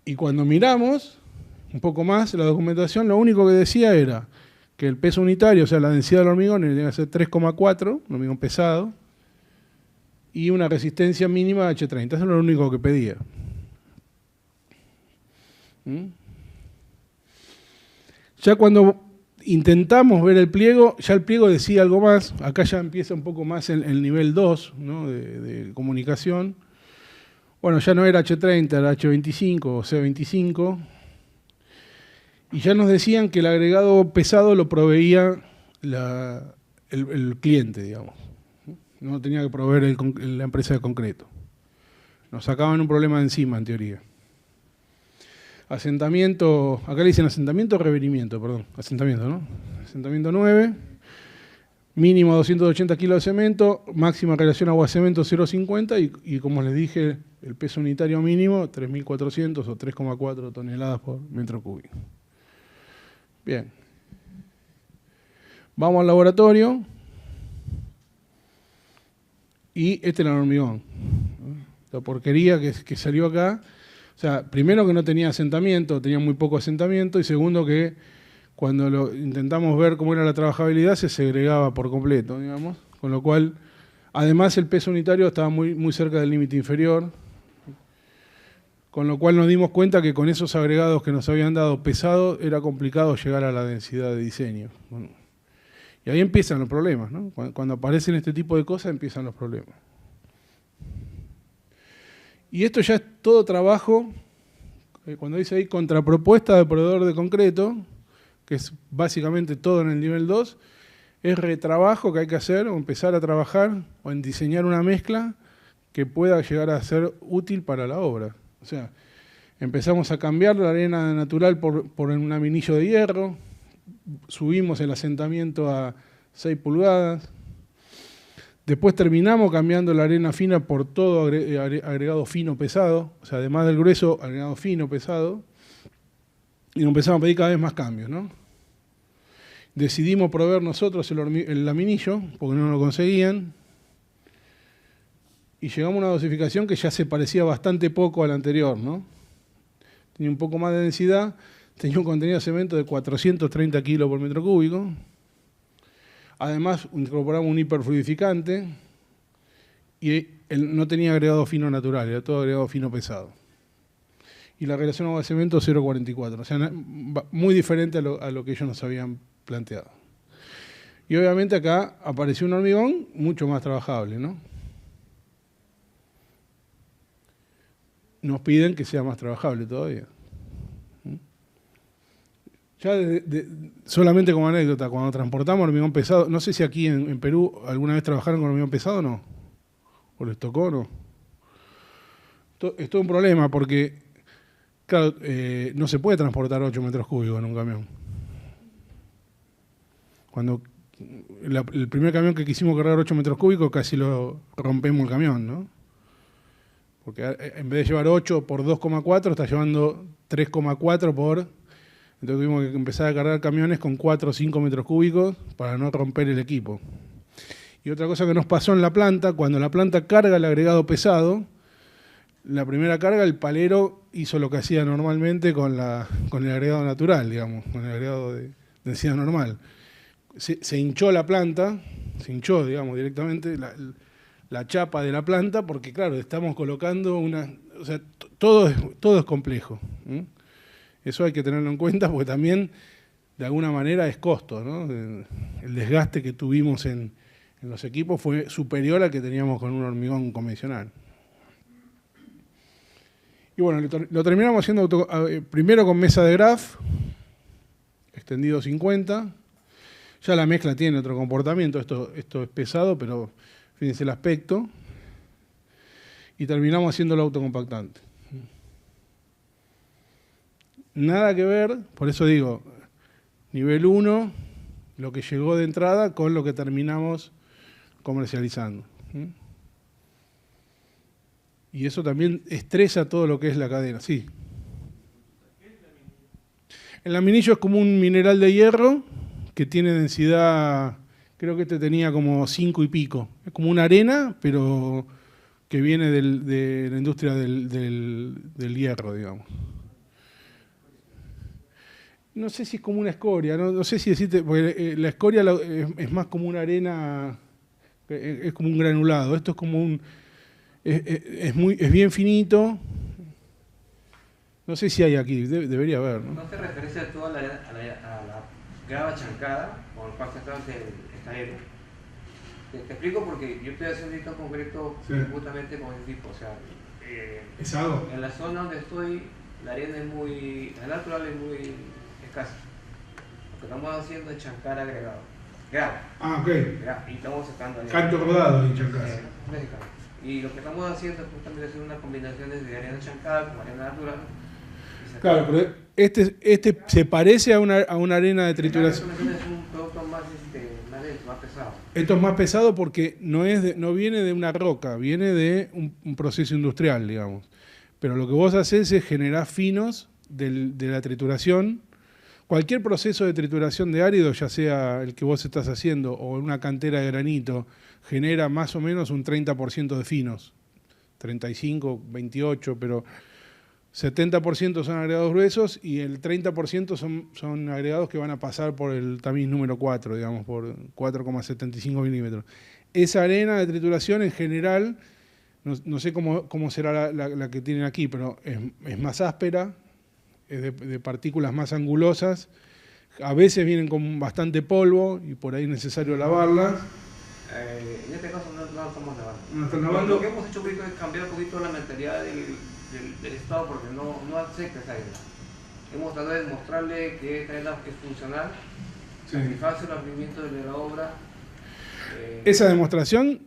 Y cuando miramos un poco más la documentación, lo único que decía era que el peso unitario, o sea, la densidad del hormigón, tenía que ser 3,4, hormigón pesado, y una resistencia mínima de H30. Eso era lo único que pedía. Ya cuando intentamos ver el pliego, ya el pliego decía algo más. Acá ya empieza un poco más el nivel 2, ¿no? de comunicación. Bueno, ya no era H30, era H25 o C25. Y ya nos decían que el agregado pesado lo proveía el cliente, digamos. No tenía que proveer la empresa de concreto. Nos sacaban un problema de encima, en teoría. Asentamiento, acá le dicen asentamiento o reverimiento, perdón. Asentamiento, ¿no? Asentamiento 9, mínimo 280 kilos de cemento, máxima relación agua-cemento 0,50 y como les dije, el peso unitario mínimo 3.400 o 3,4 toneladas por metro cúbico. Bien. Vamos al laboratorio. Y este era el hormigón. La porquería que salió acá. O sea, primero que no tenía asentamiento, tenía muy poco asentamiento, y segundo que cuando intentamos ver cómo era la trabajabilidad se segregaba por completo, digamos. Con lo cual, además el peso unitario estaba muy cerca del límite inferior. Con lo cual nos dimos cuenta que con esos agregados que nos habían dado pesado era complicado llegar a la densidad de diseño. Bueno, y ahí empiezan los problemas, ¿no? Cuando aparecen este tipo de cosas empiezan los problemas. Y esto ya es todo trabajo, cuando dice ahí contrapropuesta de proveedor de concreto, que es básicamente todo en el nivel 2, es retrabajo que hay que hacer o empezar a trabajar o en diseñar una mezcla que pueda llegar a ser útil para la obra. O sea, empezamos a cambiar la arena natural por un aminillo de hierro, subimos el asentamiento a 6 pulgadas, después terminamos cambiando la arena fina por todo agregado fino pesado, o sea, además del grueso, agregado fino pesado, y nos empezamos a pedir cada vez más cambios, ¿no? Decidimos proveer nosotros el laminillo, porque no lo conseguían, y llegamos a una dosificación que ya se parecía bastante poco a la anterior, ¿no? Tenía un poco más de densidad, tenía un contenido de cemento de 430 kilos por metro cúbico. Además, incorporamos un hiperfluidificante y no tenía agregado fino natural, era todo agregado fino pesado. Y la relación agua-cemento 0,44, o sea, muy diferente a lo que ellos nos habían planteado. Y obviamente acá apareció un hormigón mucho más trabajable, ¿no? Nos piden que sea más trabajable todavía. Ya solamente como anécdota, cuando transportamos hormigón pesado, no sé si aquí en Perú alguna vez trabajaron con hormigón pesado o no, o les tocó o no. Es todo un problema porque, claro, no se puede transportar 8 metros cúbicos en un camión. Cuando el primer camión que quisimos cargar 8 metros cúbicos, casi lo rompemos el camión, ¿no? Porque en vez de llevar 8 por 2,4, está llevando 3,4 por... Entonces tuvimos que empezar a cargar camiones con 4 o 5 metros cúbicos para no romper el equipo. Y otra cosa que nos pasó en la planta, cuando la planta carga el agregado pesado, la primera carga el palero hizo lo que hacía normalmente con el agregado natural, digamos, con el agregado de densidad normal. Se hinchó la planta, se hinchó, digamos, directamente la chapa de la planta, porque claro, estamos colocando o sea, todo es complejo. Eso hay que tenerlo en cuenta porque también, de alguna manera, es costo, ¿no? El desgaste que tuvimos en los equipos fue superior al que teníamos con un hormigón convencional. Y bueno, lo terminamos haciendo primero con mesa de graf, extendido 50. Ya la mezcla tiene otro comportamiento, esto es pesado, pero fíjense el aspecto. Y terminamos haciendo el autocompactante. Nada que ver, por eso digo, nivel 1, lo que llegó de entrada con lo que terminamos comercializando. Y eso también estresa todo lo que es la cadena, sí. El laminillo es como un mineral de hierro que tiene densidad, creo que este tenía como 5 y pico. Es como una arena, pero que viene de la industria del hierro, digamos. No sé si es como una escoria, no sé si decirte, porque la escoria es más como una arena, es como un granulado. Esto es como es bien finito. No sé si hay aquí, debería haber, ¿no? ¿No te refieres a toda la grava chancada con el cual se trata esta arena? Te explico porque yo estoy haciendo esto concreto justamente con este tipo. O sea, ¿pesado? En la zona donde estoy, la arena la natural es muy escasa. Lo que estamos haciendo es chancar agregado. Grava. Ah, ok. Y estamos sacando arena. Canto rodado y chancado. Y lo que estamos haciendo es justamente hacer unas combinaciones de arena chancada con arena natural. Claro, pero este se parece a una arena de trituración. Es un producto más denso, más pesado. Esto es más pesado porque no viene de una roca, viene de un proceso industrial, digamos. Pero lo que vos haces es generar finos de la trituración. Cualquier proceso de trituración de árido, ya sea el que vos estás haciendo o en una cantera de granito, genera más o menos un 30% de finos. 35, 28, pero 70% son agregados gruesos y el 30% son agregados que van a pasar por el tamiz número 4, digamos, por 4,75 milímetros. Esa arena de trituración en general, no sé cómo será la que tienen aquí, pero es más áspera, es de partículas más angulosas, a veces vienen con bastante polvo y por ahí es necesario lavarlas. En este caso no estamos lavando. ¿No están lavando? Lo que hemos hecho un poquito es cambiar un poquito la mentalidad del Estado porque no acepta esa arena. Hemos tratado de demostrarle que esta arena es funcional, satisface los requerimientos de la obra. Esa demostración,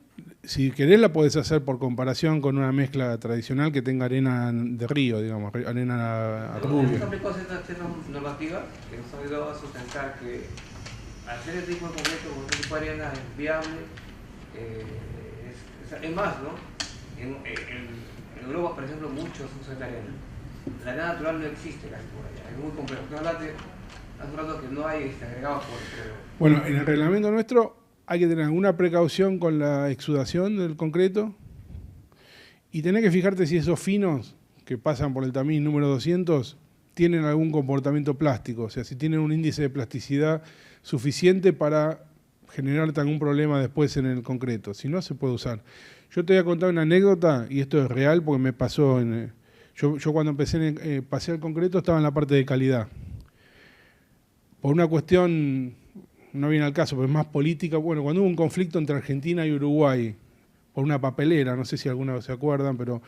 si querés, la podés hacer por comparación con una mezcla tradicional que tenga arena de río, digamos, arena rubia. Hemos aplicado ciertas normativas que nos han ayudado a sustentar que hacer este tipo de concreto con este tipo de arena es viable. Es más, ¿no? En Europa, por ejemplo, muchos usan la arena. La arena natural no existe casi por allá, es muy complejo. Estás hablando que no hay agregados por... Bueno, en el reglamento nuestro hay que tener alguna precaución con la exudación del concreto y tenés que fijarte si esos finos que pasan por el tamiz número 200 tienen algún comportamiento plástico, o sea, si tienen un índice de plasticidad suficiente para generarte algún problema después en el concreto, si no se puede usar. Yo te voy a contar una anécdota, y esto es real porque me pasó, yo cuando pasé al concreto estaba en la parte de calidad. Por una cuestión no viene al caso, pero es más política. Bueno, cuando hubo un conflicto entre Argentina y Uruguay por una papelera, no sé si alguna se acuerdan, pero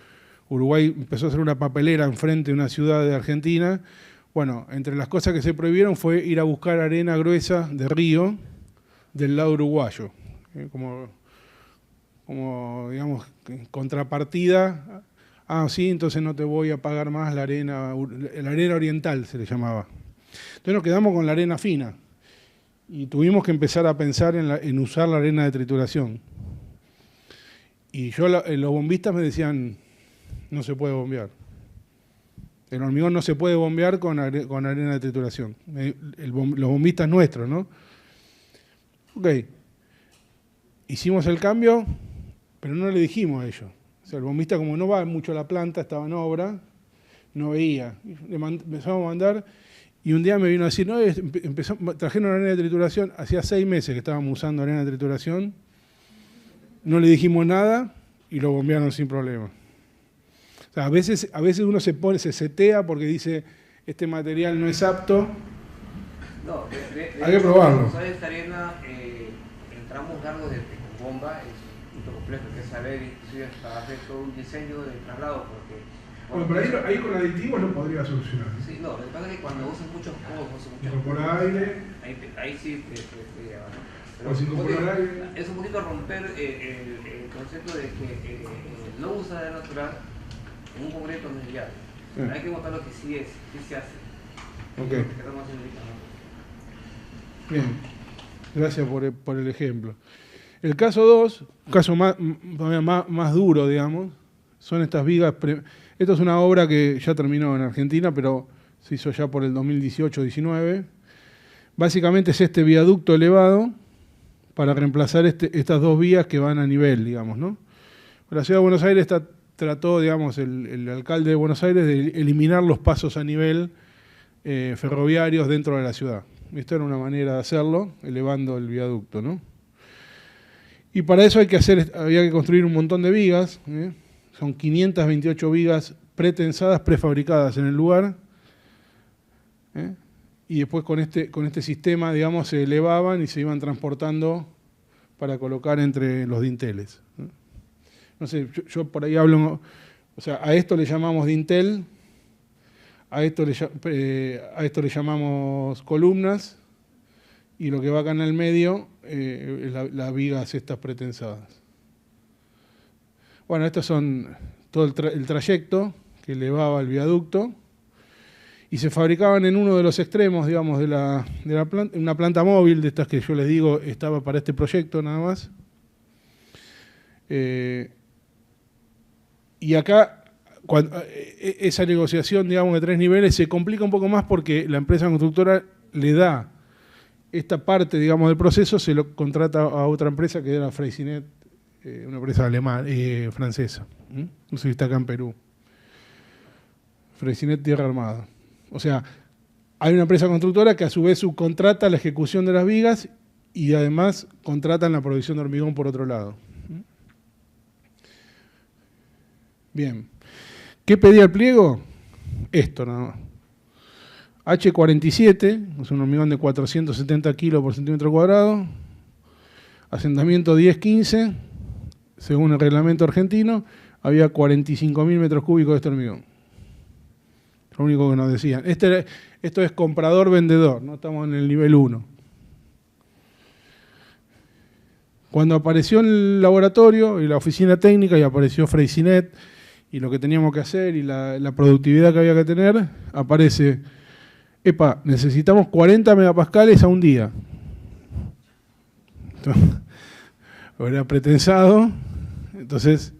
Uruguay empezó a hacer una papelera enfrente de una ciudad de Argentina. Bueno, entre las cosas que se prohibieron fue ir a buscar arena gruesa de río del lado uruguayo, como digamos, contrapartida. Sí, entonces no te voy a pagar más la arena oriental, se le llamaba. Entonces nos quedamos con la arena fina y tuvimos que empezar a pensar en usar la arena de trituración. Y los bombistas me decían, no se puede bombear. El hormigón no se puede bombear con arena de trituración. Los bombistas nuestros, ¿no? Ok. Hicimos el cambio, pero no le dijimos a ellos. O sea, el bombista, como no va mucho a la planta, estaba en obra, no veía. Empezamos a mandar, y un día me vino a decir, no, trajeron arena de trituración, hacía 6 meses que estábamos usando arena de trituración, no le dijimos nada y lo bombearon sin problema. O sea, a veces uno se setea porque dice, este material no es apto. No, hay que probarlo. Usar esta arena en tramos largos de bomba es un poco complejo, hay que saber inclusive hasta hacer todo un diseño del traslado, porque... Bueno, pero ahí con aditivos lo podría solucionar. Sí, no, lo que pasa es que cuando usas muchos codos, incorporar aire, ahí sí te lleva, ¿no? Pero es un poquito romper el concepto de que no usar arena natural en un concreto no es viable. Hay que mostrar lo que sí se hace. Ok. Que estamos haciendo ahorita, ¿no? Bien, gracias por el ejemplo. El caso 2, un caso más duro, digamos, son estas vigas. Esto es una obra que ya terminó en Argentina, pero se hizo ya por el 2018-19. Básicamente es este viaducto elevado para reemplazar estas 2 vías que van a nivel, digamos, ¿no? La Ciudad de Buenos Aires trató, digamos, el alcalde de Buenos Aires de eliminar los pasos a nivel ferroviarios dentro de la ciudad. Esta era una manera de hacerlo, elevando el viaducto, ¿no? Y para eso había que construir un montón de vigas, son 528 vigas pretensadas, prefabricadas en el lugar, y después con este sistema, digamos, se elevaban y se iban transportando para colocar entre los dinteles. No sé, yo por ahí hablo, o sea, a esto le llamamos dintel, a esto le llamamos columnas, y lo que va acá en el medio es las vigas estas pretensadas. Bueno, estos son todo el trayecto que elevaba el viaducto, y se fabricaban en uno de los extremos, digamos, de la planta, una planta móvil de estas que yo les digo estaba para este proyecto nada más. Y acá, esa negociación, digamos, de 3 niveles se complica un poco más porque la empresa constructora le da esta parte, digamos, del proceso, se lo contrata a otra empresa que era Freyssinet, una empresa alemana, francesa. No sé si está acá en Perú. Freyssinet Tierra Armada. O sea, hay una empresa constructora que a su vez subcontrata la ejecución de las vigas y además contratan la provisión de hormigón por otro lado. Bien. ¿Qué pedía el pliego? Esto nada más. H47, es un hormigón de 470 kilos por centímetro cuadrado. Asentamiento 10-15. Según el reglamento argentino, había 45.000 metros cúbicos de este hormigón. Lo único que nos decían. Esto es comprador-vendedor, no estamos en el nivel 1. Cuando apareció en el laboratorio y la oficina técnica y apareció Freyssinet y lo que teníamos que hacer y la productividad que había que tener, aparece, necesitamos 40 megapascales a un día. Era pretensado. Entonces,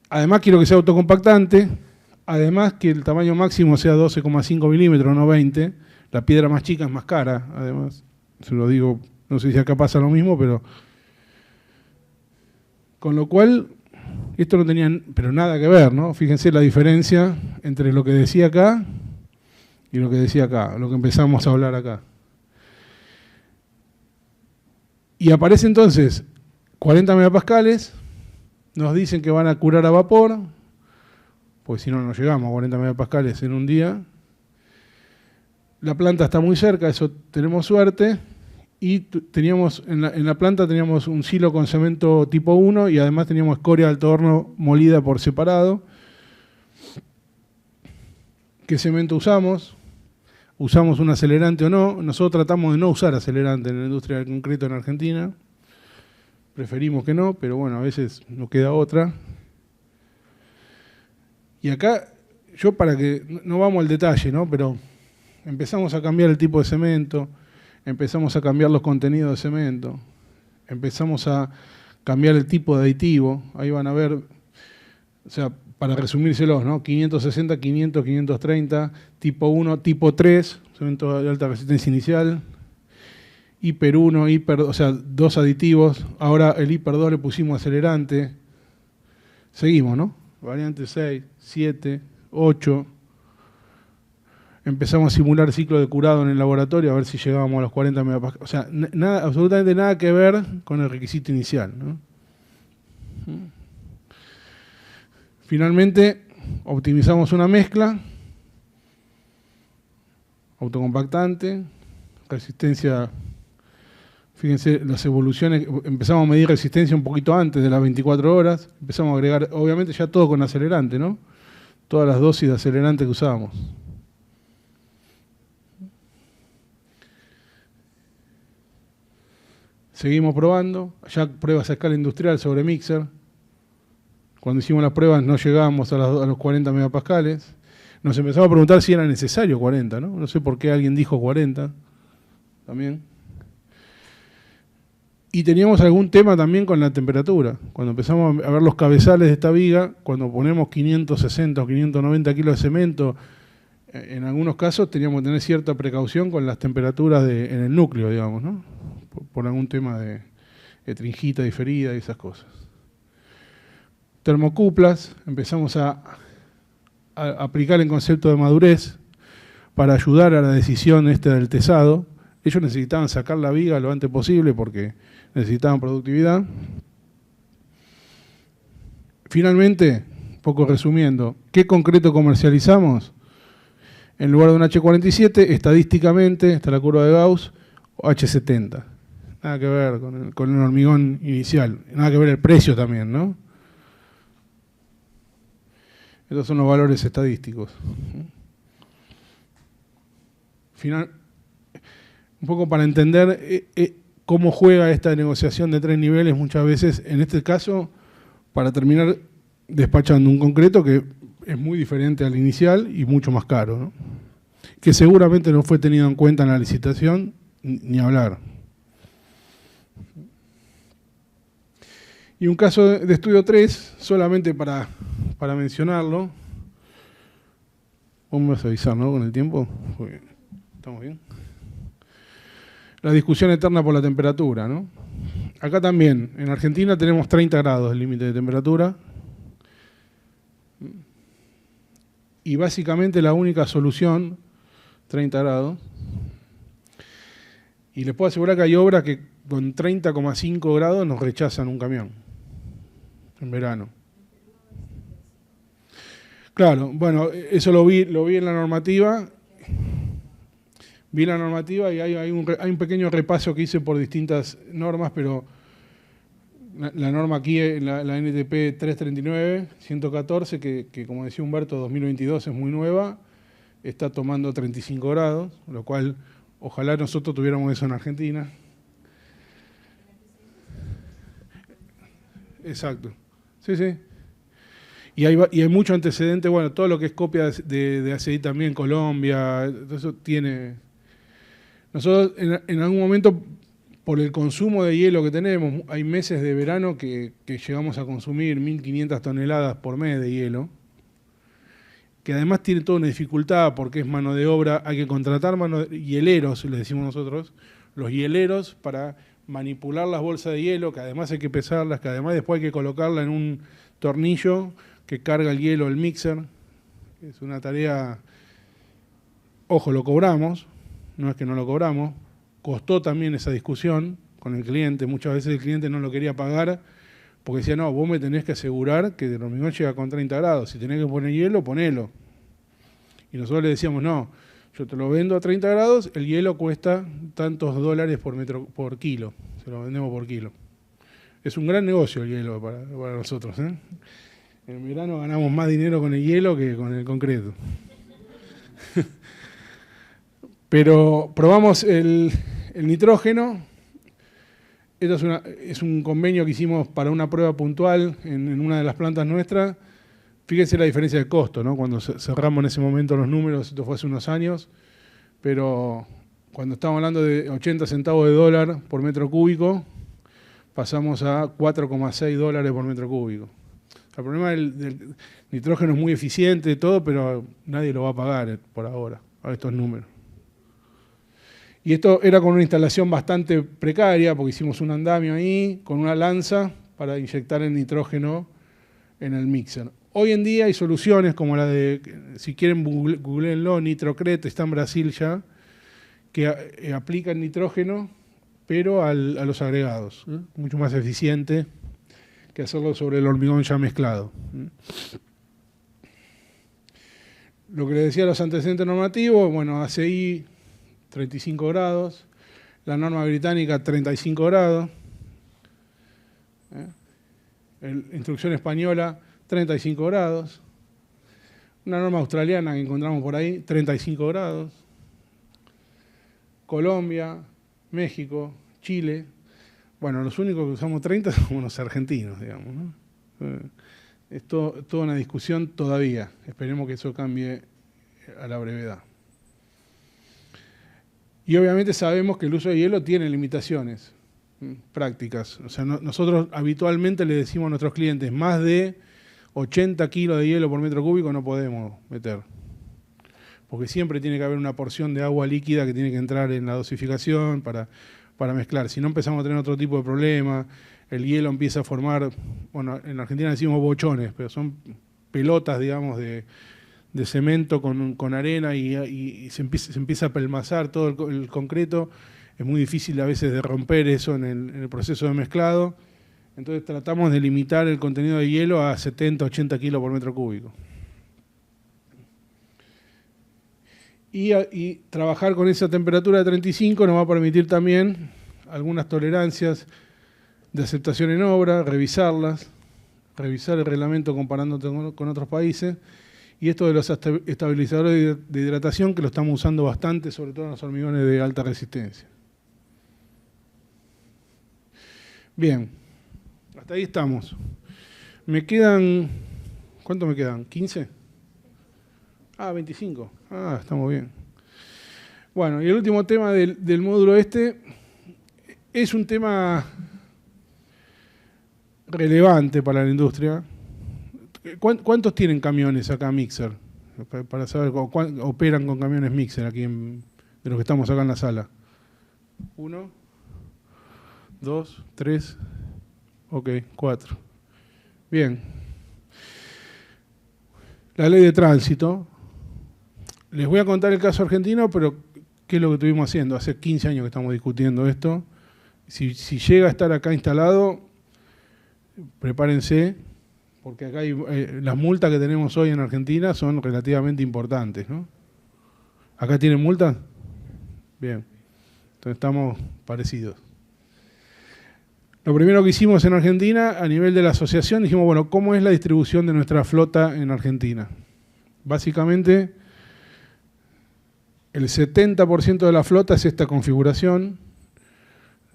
además quiero que sea autocompactante, además que el tamaño máximo sea 12,5 milímetros, no 20. La piedra más chica es más cara, además. Se lo digo, no sé si acá pasa lo mismo, pero... Con lo cual, esto no tenía pero nada que ver, ¿no? Fíjense la diferencia entre lo que decía acá y lo que decía acá, lo que empezamos a hablar acá. Y aparece entonces 40 megapascales, nos dicen que van a curar a vapor, pues si no, no llegamos a 40 megapascales en un día. La planta está muy cerca, eso tenemos suerte. Y teníamos en la planta teníamos un silo con cemento tipo 1 y además teníamos escoria de alto horno molida por separado. ¿Qué cemento usamos? ¿Usamos un acelerante o no? Nosotros tratamos de no usar acelerante en la industria del concreto en Argentina. Preferimos que no, pero bueno, a veces nos queda otra. Y acá, yo para que no vamos al detalle, ¿no? Pero empezamos a cambiar el tipo de cemento, empezamos a cambiar los contenidos de cemento, empezamos a cambiar el tipo de aditivo. Ahí van a ver, o sea, para resumírselos, ¿no? 560, 500, 530, tipo 1, tipo 3, cemento de alta resistencia inicial, hiper 1, o sea, 2 aditivos. Ahora el hiper 2 le pusimos acelerante. Seguimos, ¿no? Variante 6, 7, 8. Empezamos a simular ciclo de curado en el laboratorio a ver si llegábamos a los 40 megapascales. O sea, nada, absolutamente nada que ver con el requisito inicial, ¿no? Finalmente, optimizamos una mezcla, autocompactante, resistencia. Fíjense las evoluciones, empezamos a medir resistencia un poquito antes de las 24 horas, empezamos a agregar, obviamente ya todo con acelerante, ¿no? Todas las dosis de acelerante que usábamos. Seguimos probando, ya pruebas a escala industrial sobre mixer. Cuando hicimos las pruebas no llegábamos a los 40 megapascales. Nos empezamos a preguntar si era necesario 40, ¿no? No sé por qué alguien dijo 40 también. Y teníamos algún tema también con la temperatura. Cuando empezamos a ver los cabezales de esta viga, cuando ponemos 560 o 590 kilos de cemento, en algunos casos teníamos que tener cierta precaución con las temperaturas en el núcleo, digamos, ¿no? Por algún tema de tringita diferida y esas cosas. Termocuplas, empezamos a aplicar el concepto de madurez para ayudar a la decisión del tesado. Ellos necesitaban sacar la viga lo antes posible porque necesitaban productividad. Finalmente, poco resumiendo, ¿qué concreto comercializamos? En lugar de un H47, estadísticamente, está la curva de Gauss, H70. Nada que ver con el hormigón inicial, nada que ver el precio también, ¿no? Estos son los valores estadísticos. Un poco para entender cómo juega esta negociación de 3 niveles muchas veces, en este caso, para terminar despachando un concreto que es muy diferente al inicial y mucho más caro, ¿no? Que seguramente no fue tenido en cuenta en la licitación, ni hablar. Y un caso de estudio 3, solamente para mencionarlo. Vos me vas a avisar, ¿no? Con el tiempo. ¿Estamos bien? La discusión eterna por la temperatura, ¿no? Acá también, en Argentina tenemos 30 grados el límite de temperatura. Y básicamente la única solución, 30 grados. Y les puedo asegurar que hay obras que con 30,5 grados nos rechazan un camión en verano. Claro, bueno, eso lo vi en la normativa. Vi la normativa y hay un pequeño repaso que hice por distintas normas, pero la norma aquí, la NTP 339, 114, que como decía Humberto, 2022 es muy nueva, está tomando 35 grados, lo cual ojalá nosotros tuviéramos eso en Argentina. Exacto. Sí, sí. Y hay mucho antecedente, bueno, todo lo que es copia de ACI también, Colombia, eso tiene. Nosotros en algún momento, por el consumo de hielo que tenemos, hay meses de verano que llegamos a consumir 1.500 toneladas por mes de hielo, que además tiene toda una dificultad porque es mano de obra, hay que contratar hieleros, les decimos nosotros, los hieleros para manipular las bolsas de hielo, que además hay que pesarlas, que además después hay que colocarla en un tornillo que carga el hielo al mixer. Es una tarea, ojo, lo cobramos, no es que no lo cobramos, costó también esa discusión con el cliente, muchas veces el cliente no lo quería pagar porque decía, no, vos me tenés que asegurar que el hormigón llega con 30 grados, si tenés que poner hielo, ponelo. Y nosotros le decíamos, no, Yo te lo vendo a 30 grados, el hielo cuesta tantos dólares por kilo. Se lo vendemos por kilo. Es un gran negocio el hielo para nosotros, ¿eh? En verano ganamos más dinero con el hielo que con el concreto. Pero probamos el nitrógeno. Esto es un convenio que hicimos para una prueba puntual en una de las plantas nuestras. Fíjense la diferencia de costo, ¿no? Cuando cerramos en ese momento los números, esto fue hace unos años, pero cuando estábamos hablando de 80 centavos de dólar por metro cúbico, pasamos a 4,6 dólares por metro cúbico. El problema del nitrógeno es muy eficiente y todo, pero nadie lo va a pagar por ahora, a estos números. Y esto era con una instalación bastante precaria, porque hicimos un andamio ahí, con una lanza para inyectar el nitrógeno en el mixer. Hoy en día hay soluciones como la de, si quieren googleenlo, Nitrocret, está en Brasil ya, que aplican nitrógeno, pero a los agregados, ¿eh? Mucho más eficiente que hacerlo sobre el hormigón ya mezclado. Lo que les decía, los antecedentes normativos, bueno, ACI 35 grados, la norma británica 35 grados, instrucción española 35 grados, una norma australiana que encontramos por ahí 35 grados, Colombia, México, Chile. Bueno, los únicos que usamos 30 somos los argentinos, digamos, ¿no? Es toda una discusión todavía. Esperemos que eso cambie a la brevedad. Y obviamente sabemos que el uso de hielo tiene limitaciones prácticas. O sea, nosotros habitualmente le decimos a nuestros clientes, más de 80 kilos de hielo por metro cúbico no podemos meter. Porque siempre tiene que haber una porción de agua líquida que tiene que entrar en la dosificación para mezclar. Si no, empezamos a tener otro tipo de problema. El hielo empieza a formar, bueno, en Argentina decimos bochones, pero son pelotas, digamos, de cemento con arena y se empieza a pelmazar todo el concreto. Es muy difícil a veces de romper eso en el proceso de mezclado. Entonces tratamos de limitar el contenido de hielo a 70, 80 kilos por metro cúbico. Y trabajar con esa temperatura de 35 nos va a permitir también algunas tolerancias de aceptación en obra, revisarlas, revisar el reglamento comparándote con otros países, y esto de los estabilizadores de hidratación que lo estamos usando bastante, sobre todo en los hormigones de alta resistencia. Bien, hasta ahí estamos. Me quedan, ¿cuánto me quedan? ¿15? 25. Estamos bien. Bueno, y el último tema del módulo es un tema relevante para la industria. ¿Cuántos tienen camiones acá Mixer? Para saber cuántos operan con camiones Mixer aquí de los que estamos acá en la sala. 1, 2, 3, ok, 4. Bien. La ley de tránsito. Les voy a contar el caso argentino, pero ¿qué es lo que estuvimos haciendo? Hace 15 años que estamos discutiendo esto. Si llega a estar acá instalado, prepárense, porque acá las multas que tenemos hoy en Argentina son relativamente importantes, ¿no? ¿Acá tienen multas? Bien, entonces estamos parecidos. Lo primero que hicimos en Argentina, a nivel de la asociación, dijimos, bueno, ¿cómo es la distribución de nuestra flota en Argentina? Básicamente, el 70% de la flota es esta configuración,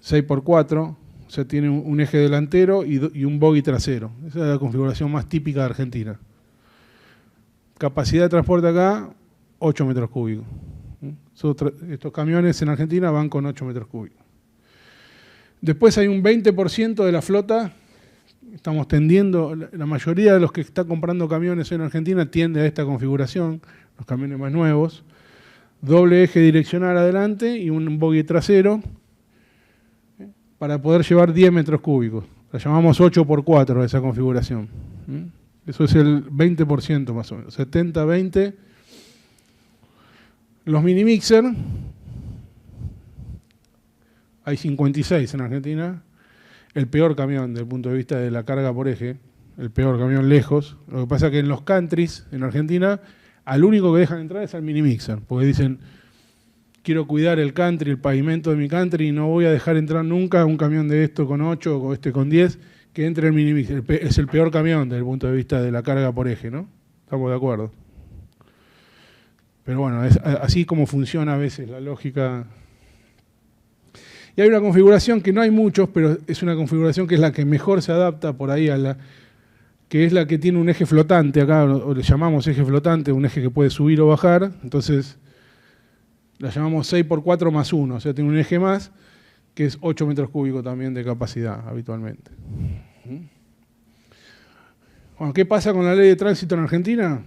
6x4, o sea, tiene un eje delantero y un bogie trasero. Esa es la configuración más típica de Argentina. Capacidad de transporte acá, 8 metros cúbicos. Estos camiones en Argentina van con 8 metros cúbicos. Después hay un 20% de la flota, estamos tendiendo, la mayoría de los que están comprando camiones en Argentina tiende a esta configuración, los camiones más nuevos. Doble eje direccional adelante y un bogie trasero para poder llevar 10 metros cúbicos. La llamamos 8x4 esa configuración. Eso es el 20% más o menos, 70-20. Los mini mixer, hay 56 en Argentina. El peor camión desde el punto de vista de la carga por eje, el peor camión lejos. Lo que pasa es que en los countries en Argentina al único que dejan entrar es al mini mixer, porque dicen, quiero cuidar el country, el pavimento de mi country, y no voy a dejar entrar nunca un camión de esto con 8 o este con 10, que entre el mini mixer. Es el peor camión desde el punto de vista de la carga por eje, ¿no? Estamos de acuerdo. Pero bueno, es así como funciona a veces la lógica. Y hay una configuración que no hay muchos, pero es una configuración que es la que mejor se adapta por ahí a la, que es la que tiene un eje flotante, acá o le llamamos eje flotante, un eje que puede subir o bajar, entonces la llamamos 6x4 más 1, o sea, tiene un eje más, que es 8 metros cúbicos también de capacidad habitualmente. Bueno, ¿qué pasa con la ley de tránsito en Argentina?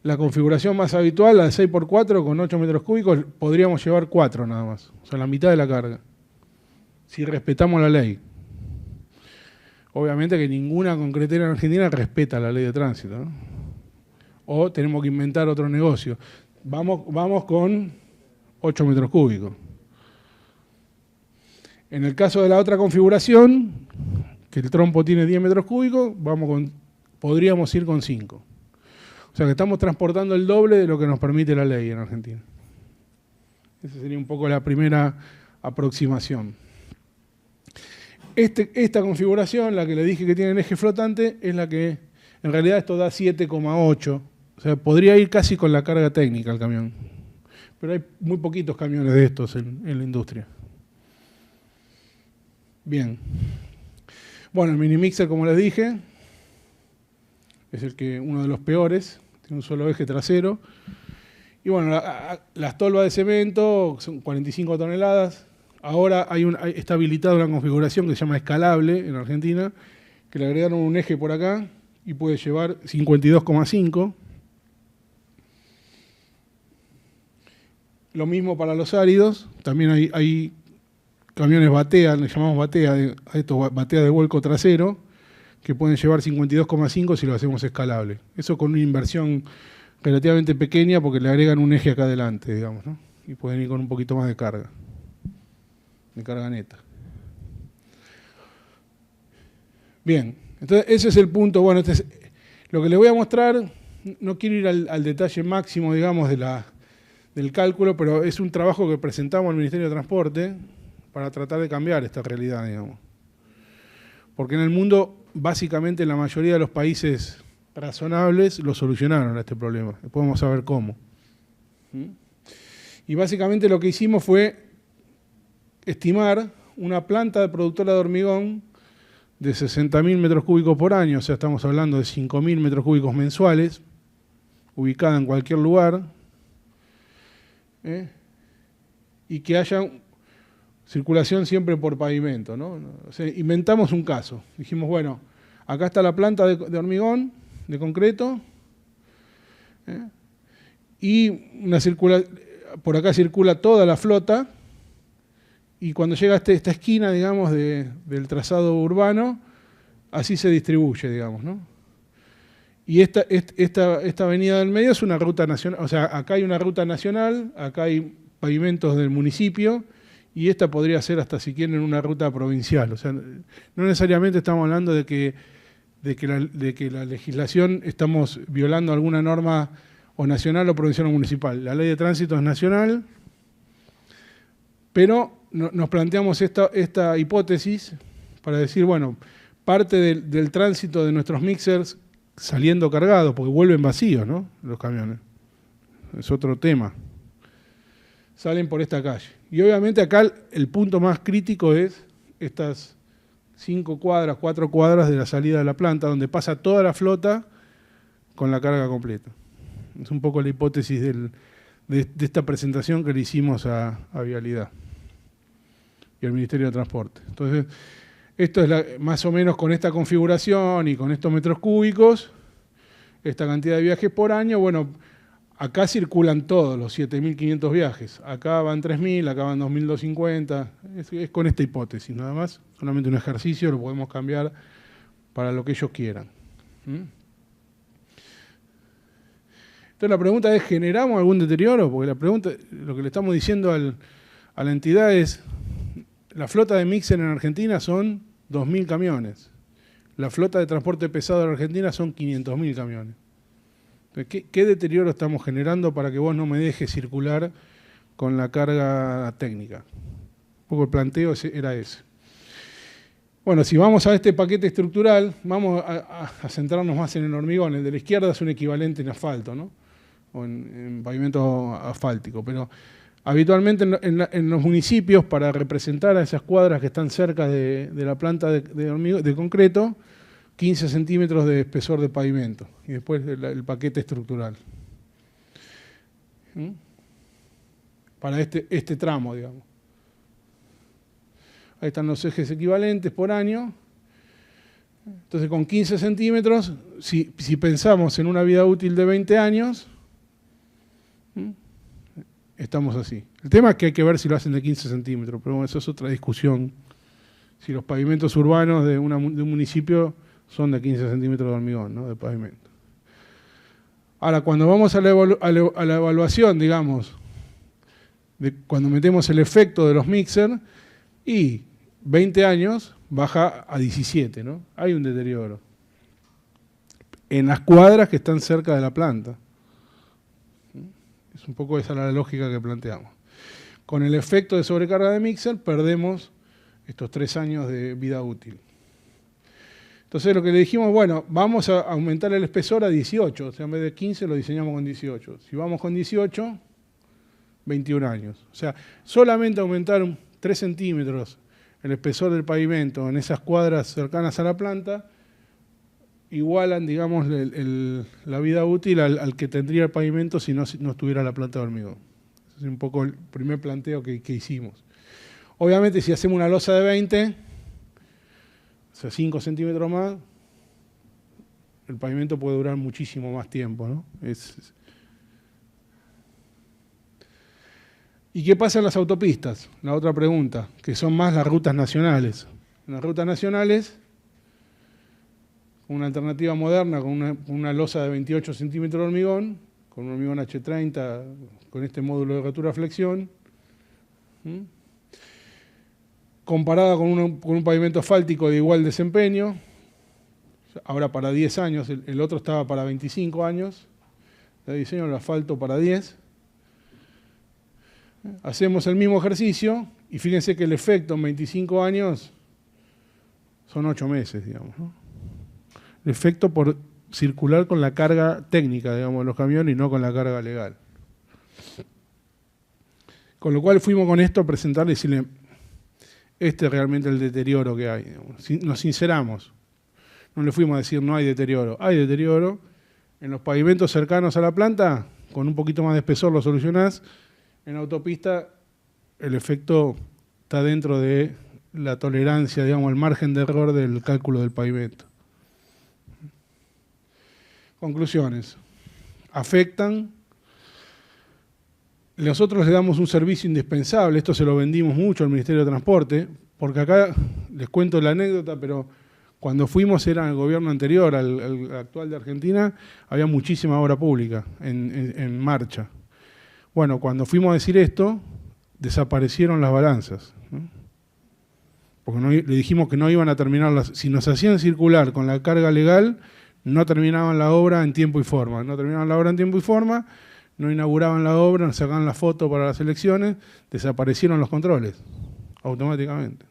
La configuración más habitual, la de 6x4 con 8 metros cúbicos, podríamos llevar 4 nada más, o sea, la mitad de la carga, si respetamos la ley. Obviamente que ninguna concretera en Argentina respeta la ley de tránsito, ¿no? O tenemos que inventar otro negocio. Vamos con 8 metros cúbicos. En el caso de la otra configuración, que el trompo tiene 10 metros cúbicos, podríamos ir con 5. O sea que estamos transportando el doble de lo que nos permite la ley en Argentina. Esa sería un poco la primera aproximación. Esta configuración, la que le dije que tiene el eje flotante, es la que en realidad esto da 7,8. O sea, podría ir casi con la carga técnica el camión. Pero hay muy poquitos camiones de estos en la industria. Bien. Bueno, el mini mixer, como les dije, es uno de los peores. Tiene un solo eje trasero. Y bueno, las tolvas de cemento son 45 toneladas. Ahora está habilitada una configuración que se llama escalable en Argentina, que le agregaron un eje por acá y puede llevar 52,5. Lo mismo para los áridos, también hay camiones batea, le llamamos batea, a estos batea de vuelco trasero, que pueden llevar 52,5 si lo hacemos escalable. Eso con una inversión relativamente pequeña porque le agregan un eje acá adelante, digamos, ¿no? Y pueden ir con un poquito más de carga neta. Bien, entonces ese es el punto. Bueno, lo que les voy a mostrar, no quiero ir al detalle máximo, digamos, del cálculo, pero es un trabajo que presentamos al Ministerio de Transporte para tratar de cambiar esta realidad, digamos. Porque en el mundo, básicamente, la mayoría de los países razonables lo solucionaron a este problema. Después vamos a ver cómo. Y básicamente lo que hicimos fue estimar una planta de productora de hormigón de 60.000 metros cúbicos por año, o sea, estamos hablando de 5.000 metros cúbicos mensuales, ubicada en cualquier lugar, y que haya circulación siempre por pavimento, ¿no? O sea, inventamos un caso. Dijimos, bueno, acá está la planta de hormigón, de concreto, y por acá circula toda la flota, y cuando llega a esta esquina, digamos, del trazado urbano, así se distribuye, digamos, ¿no? Y esta avenida del medio es una ruta nacional, o sea, acá hay una ruta nacional, acá hay pavimentos del municipio, y esta podría ser hasta si quieren una ruta provincial. O sea, no necesariamente estamos hablando de que la legislación estamos violando alguna norma o nacional o provincial o municipal. La ley de tránsito es nacional, pero nos planteamos esta hipótesis para decir, bueno, parte del tránsito de nuestros mixers saliendo cargados, porque vuelven vacíos, ¿no? Los camiones. Es otro tema. Salen por esta calle. Y obviamente acá el punto más crítico es estas 4 cuadras de la salida de la planta, donde pasa toda la flota con la carga completa. Es un poco la hipótesis de esta presentación que le hicimos a Vialidad y al Ministerio de Transporte. Entonces, esto es más o menos con esta configuración y con estos metros cúbicos, esta cantidad de viajes por año. Bueno, acá circulan todos los 7.500 viajes. Acá van 3.000, acá van 2.250. Es con esta hipótesis, nada más. Solamente un ejercicio, lo podemos cambiar para lo que ellos quieran. Entonces la pregunta es, ¿generamos algún deterioro? Porque lo que le estamos diciendo a la entidad es, la flota de mixer en Argentina son 2.000 camiones. La flota de transporte pesado en Argentina son 500.000 camiones. Entonces, ¿qué deterioro estamos generando para que vos no me dejes circular con la carga técnica? Un poco el planteo era ese. Bueno, si vamos a este paquete estructural, vamos a centrarnos más en el hormigón. El de la izquierda es un equivalente en asfalto, ¿no? O en pavimento asfáltico. Pero habitualmente en los municipios, para representar a esas cuadras que están cerca de la planta de concreto, 15 centímetros de espesor de pavimento. Y después el paquete estructural. ¿Mm? Para este tramo, digamos. Ahí están los ejes equivalentes por año. Entonces, con 15 centímetros, si pensamos en una vida útil de 20 años, estamos así. El tema es que hay que ver si lo hacen de 15 centímetros, pero bueno, eso es otra discusión. Si los pavimentos urbanos de un municipio son de 15 centímetros de hormigón, ¿no? De pavimento. Ahora, cuando vamos a la evaluación, digamos, de cuando metemos el efecto de los mixers, y 20 años baja a 17, ¿no? Hay un deterioro en las cuadras que están cerca de la planta. Es un poco esa la lógica que planteamos. Con el efecto de sobrecarga de mixer perdemos estos 3 años de vida útil. Entonces lo que le dijimos, bueno, vamos a aumentar el espesor a 18, o sea, en vez de 15 lo diseñamos con 18. Si vamos con 18, 21 años. O sea, solamente aumentar 3 centímetros el espesor del pavimento en esas cuadras cercanas a la planta igualan, digamos, la vida útil al que tendría el pavimento si no estuviera la planta de hormigón. Ese es un poco el primer planteo que hicimos. Obviamente, si hacemos una losa de 20, o sea, 5 centímetros más, el pavimento puede durar muchísimo más tiempo, ¿no? ¿Y qué pasa en las autopistas? La otra pregunta, que son más las rutas nacionales. En las rutas nacionales, una alternativa moderna con una losa de 28 centímetros de hormigón, con un hormigón H30, con este módulo de rotura-flexión, comparada con un pavimento asfáltico de igual desempeño, ahora para 10 años, el otro estaba para 25 años, de diseño del asfalto para 10. Hacemos el mismo ejercicio y fíjense que el efecto en 25 años son 8 meses, digamos, ¿no? El efecto por circular con la carga técnica, digamos, de los camiones y no con la carga legal. Con lo cual fuimos con esto a presentarle y decirle, este es realmente el deterioro que hay, digamos. Nos sinceramos. No le fuimos a decir no hay deterioro. Hay deterioro. En los pavimentos cercanos a la planta, con un poquito más de espesor lo solucionás. En autopista el efecto está dentro de la tolerancia, digamos, el margen de error del cálculo del pavimento. Conclusiones. Afectan. Nosotros le damos un servicio indispensable, esto se lo vendimos mucho al Ministerio de Transporte, porque acá les cuento la anécdota, pero cuando fuimos era el gobierno anterior, al actual de Argentina, había muchísima obra pública en marcha. Bueno, cuando fuimos a decir esto, desaparecieron las balanzas, ¿no? Porque le dijimos que no iban a terminar, si nos hacían circular con la carga legal, no terminaban la obra en tiempo y forma. No terminaban la obra en tiempo y forma, no inauguraban la obra, nos sacaban la foto para las elecciones, desaparecieron los controles, automáticamente.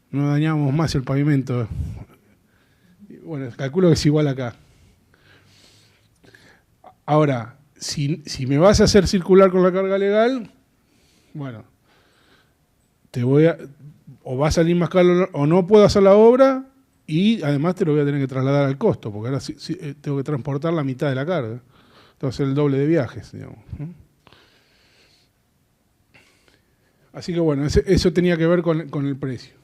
No dañamos más el pavimento. Bueno, calculo que es igual acá. Ahora, si me vas a hacer circular con la carga legal, bueno, o va a salir más caro o no puedo hacer la obra y además te lo voy a tener que trasladar al costo, porque ahora tengo que transportar la mitad de la carga. Tengo que hacer el doble de viajes, digamos, ¿no? Así que bueno, eso tenía que ver con el precio.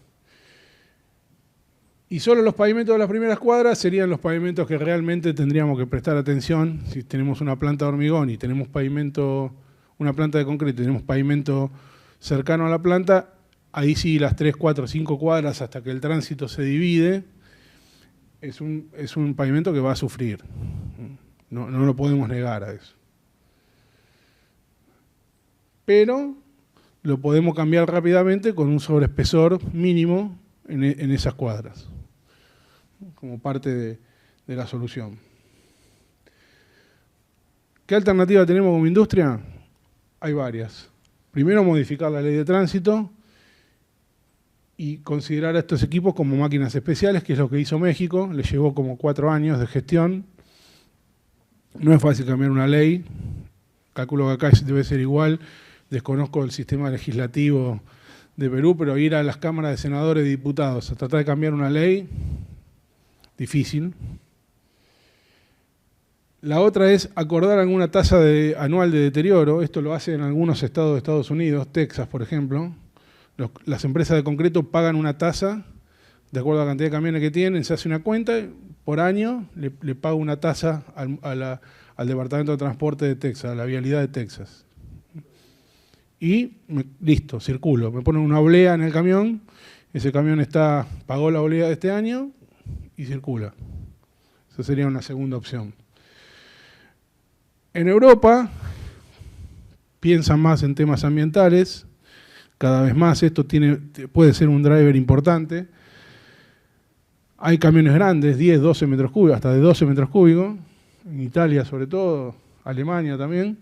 Y solo los pavimentos de las primeras cuadras serían los pavimentos que realmente tendríamos que prestar atención. Si tenemos una planta de hormigón y tenemos una planta de concreto y tenemos pavimento cercano a la planta, ahí sí las 3, 4, 5 cuadras hasta que el tránsito se divide, es un pavimento que va a sufrir. No lo podemos negar a eso. Pero lo podemos cambiar rápidamente con un sobreespesor mínimo en esas cuadras, como parte de la solución. ¿Qué alternativa tenemos como industria? Hay varias. Primero, modificar la ley de tránsito y considerar a estos equipos como máquinas especiales, que es lo que hizo México. Le llevó como 4 años de gestión. No es fácil cambiar una ley. Calculo que acá debe ser igual. Desconozco el sistema legislativo de Perú, pero ir a las cámaras de senadores y diputados a tratar de cambiar una ley, difícil. La otra es acordar alguna tasa anual de deterioro. Esto lo hacen en algunos estados de Estados Unidos, Texas, por ejemplo. Las empresas de concreto pagan una tasa de acuerdo a la cantidad de camiones que tienen, se hace una cuenta, por año le paga una tasa al Departamento de Transporte de Texas, a la vialidad de Texas. Y listo, circulo. Me ponen una oblea en el camión, ese camión pagó la oblea de este año y circula. Esa sería una segunda opción. En Europa piensan más en temas ambientales, cada vez más esto puede ser un driver importante. Hay camiones grandes, 10, 12 metros cúbicos, hasta de 12 metros cúbicos, en Italia sobre todo, Alemania también.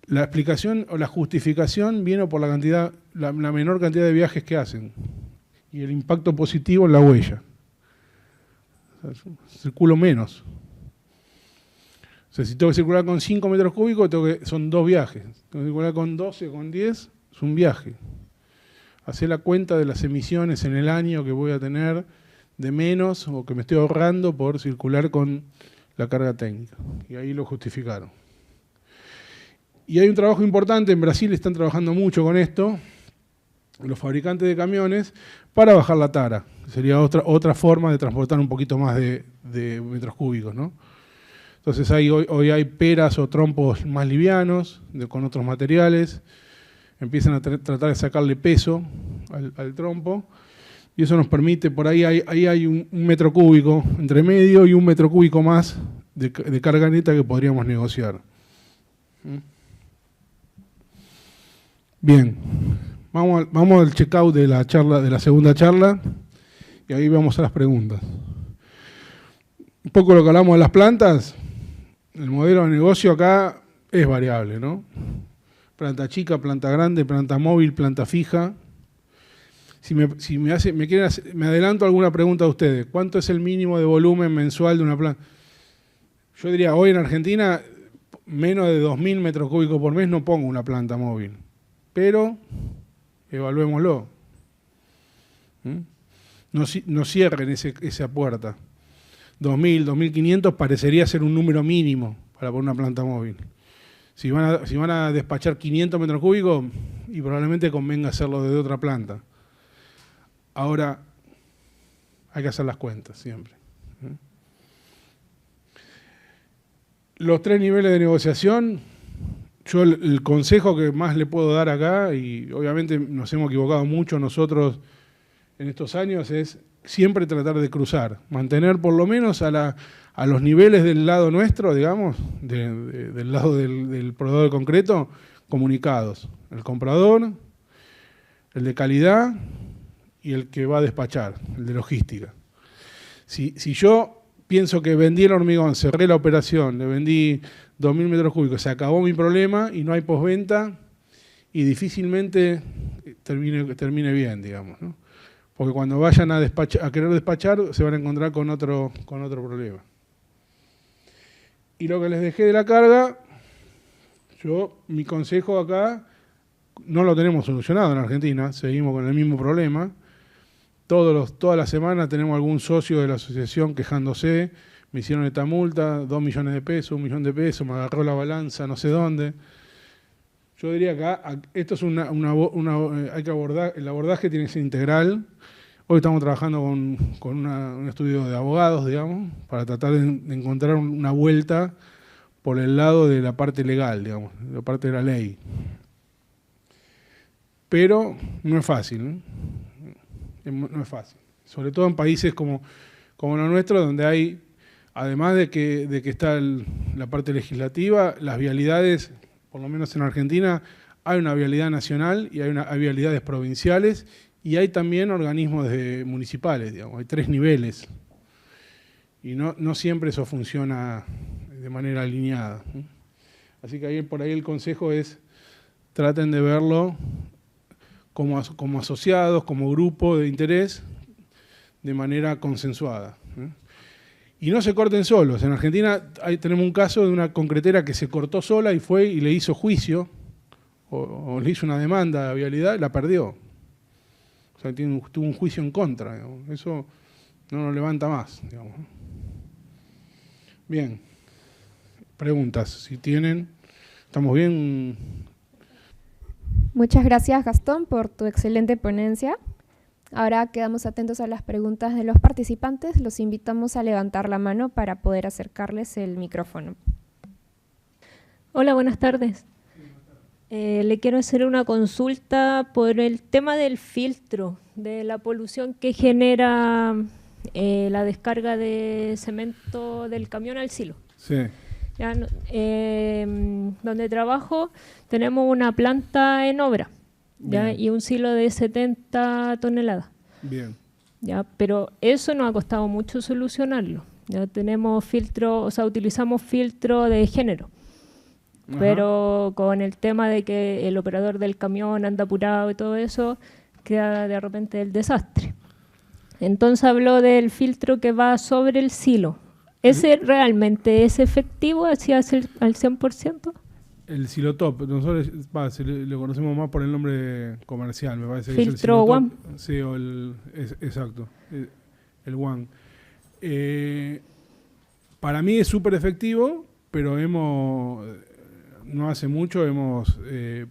La explicación o la justificación viene por la menor cantidad de viajes que hacen y el impacto positivo en la huella. O sea, circulo menos. O sea, si tengo que circular con 5 metros cúbicos, son 2 viajes. Tengo que circular con 12, con 10, es un viaje. Hacer la cuenta de las emisiones en el año que voy a tener de menos o que me estoy ahorrando por circular con la carga técnica. Y ahí lo justificaron. Y hay un trabajo importante, en Brasil están trabajando mucho con esto, los fabricantes de camiones, para bajar la tara. Sería otra forma de transportar un poquito más de metros cúbicos, ¿no? Entonces hoy hay peras o trompos más livianos, con otros materiales, empiezan a tratar de sacarle peso al trompo, y eso nos permite, por ahí hay un metro cúbico entre medio y un metro cúbico más de carga neta que podríamos negociar. Bien, vamos al checkout de la segunda charla, y ahí vamos a las preguntas. Un poco lo que hablamos de las plantas. El modelo de negocio acá es variable, ¿no? Planta chica, planta grande, planta móvil, planta fija. Me adelanto a alguna pregunta de ustedes. ¿Cuánto es el mínimo de volumen mensual de una planta? Yo diría, hoy en Argentina, menos de 2.000 metros cúbicos por mes no pongo una planta móvil. Pero, evaluémoslo. No cierren esa puerta. 2.000, 2.500 parecería ser un número mínimo para poner una planta móvil. Si van a despachar 500 metros cúbicos, y probablemente convenga hacerlo desde otra planta. Ahora, hay que hacer las cuentas siempre. Los 3 niveles de negociación, yo el consejo que más le puedo dar acá, y obviamente nos hemos equivocado mucho nosotros en estos años, es siempre tratar de cruzar, mantener por lo menos a los niveles del lado nuestro, digamos, del lado del proveedor de concreto, comunicados. El comprador, el de calidad y el que va a despachar, el de logística. Si yo pienso que vendí el hormigón, cerré la operación, le vendí 2.000 metros cúbicos, se acabó mi problema y no hay postventa, y difícilmente termine bien, digamos, ¿no? Porque cuando vayan a querer despachar, se van a encontrar con otro problema. Y lo que les dejé de la carga, mi consejo acá, no lo tenemos solucionado en Argentina, seguimos con el mismo problema. Todas las semanas tenemos algún socio de la asociación quejándose, me hicieron esta multa, 2 millones de pesos, 1 millón de pesos, me agarró la balanza, no sé dónde. Yo diría que esto es hay que abordar, el abordaje tiene que ser integral. Hoy estamos trabajando con un estudio de abogados, digamos, para tratar de encontrar una vuelta por el lado de la parte legal, digamos, de la parte de la ley. Pero no es fácil, ¿no? No es fácil. Sobre todo en países como lo nuestro, donde hay, además de que está la parte legislativa, las vialidades, por lo menos en Argentina, hay una vialidad nacional y hay vialidades provinciales, y hay también organismos municipales, digamos, hay 3 niveles. Y no siempre eso funciona de manera alineada. Así que ahí, por ahí el consejo es, traten de verlo como asociados, como grupo de interés, de manera consensuada. Y no se corten solos. En Argentina tenemos un caso de una concretera que se cortó sola y fue y le hizo juicio, o le hizo una demanda de vialidad y la perdió. O sea, tuvo un juicio en contra. Digamos. Eso no nos levanta más. Digamos. Bien. Preguntas, si tienen. ¿Estamos bien? Muchas gracias, Gastón, por tu excelente ponencia. Ahora quedamos atentos a las preguntas de los participantes. Los invitamos a levantar la mano para poder acercarles el micrófono. Hola, buenas tardes. Le quiero hacer una consulta por el tema del filtro, de la polución que genera la descarga de cemento del camión al silo. Sí. Ya, donde trabajo tenemos una planta en obra, ¿ya? Y un silo de 70 toneladas. Bien. ¿Ya? Pero eso nos ha costado mucho solucionarlo. Ya tenemos filtro, o sea, utilizamos filtro de género. Ajá. Pero con el tema de que el operador del camión anda apurado y todo eso, queda de repente el desastre. Entonces habló del filtro que va sobre el silo. ¿Ese realmente es efectivo al 100%? El silotop, nosotros le conocemos más por el nombre comercial, me parece. ¿Filtro que es el One? Sí, o exacto, el One. Para mí es súper efectivo, pero no hace mucho,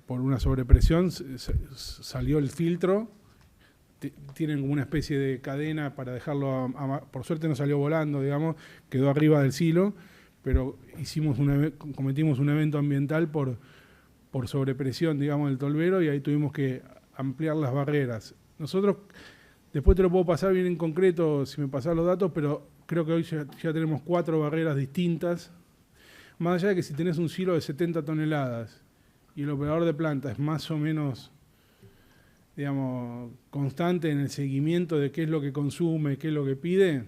por una sobrepresión, salió el filtro. Tienen como una especie de cadena para dejarlo, por suerte no salió volando, digamos, quedó arriba del silo, pero cometimos un evento ambiental por sobrepresión, digamos, del tolvero, y ahí tuvimos que ampliar las barreras. Nosotros, después te lo puedo pasar bien en concreto, si me pasas los datos, pero creo que hoy ya tenemos 4 barreras distintas, más allá de que si tenés un silo de 70 toneladas y el operador de planta es más o menos, digamos, constante en el seguimiento de qué es lo que consume, qué es lo que pide,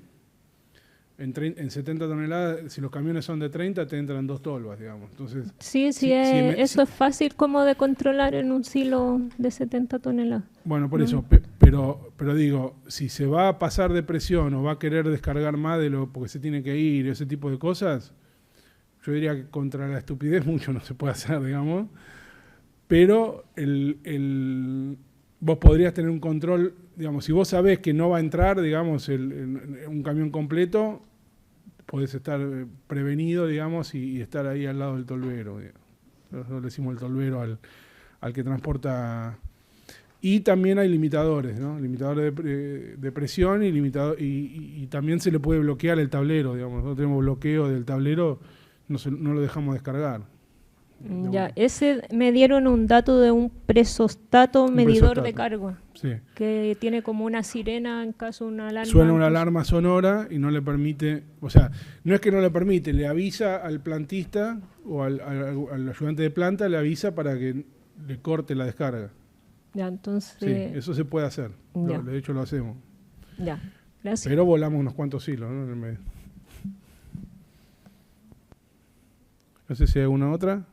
en 70 toneladas, si los camiones son de 30, te entran 2 tolvas, digamos. Entonces, eso es fácil como de controlar en un silo de 70 toneladas. Bueno, por eso, pero digo, si se va a pasar de presión o va a querer descargar más porque se tiene que ir, ese tipo de cosas, yo diría que contra la estupidez mucho no se puede hacer, digamos, pero vos podrías tener un control, digamos, si vos sabés que no va a entrar, digamos, un camión completo, podés estar prevenido, digamos, y estar ahí al lado del tolvero. Nosotros le decimos el tolvero al que transporta. Y también hay limitadores, ¿no? Limitadores de presión y también se le puede bloquear el tablero, digamos. Nosotros tenemos bloqueo del tablero, no lo dejamos descargar. Ya, me dieron un dato de un presostato medidor de carga, sí, que tiene como una sirena en caso de una alarma. Suena una alarma sonora y no le permite, o sea, no es que no le permite, le avisa al plantista o al ayudante de planta, le avisa para que le corte la descarga. Ya, entonces. Sí, eso se puede hacer, de hecho lo hacemos. Ya, gracias. Pero volamos unos cuantos hilos, ¿no? En el medio. No sé si hay alguna otra.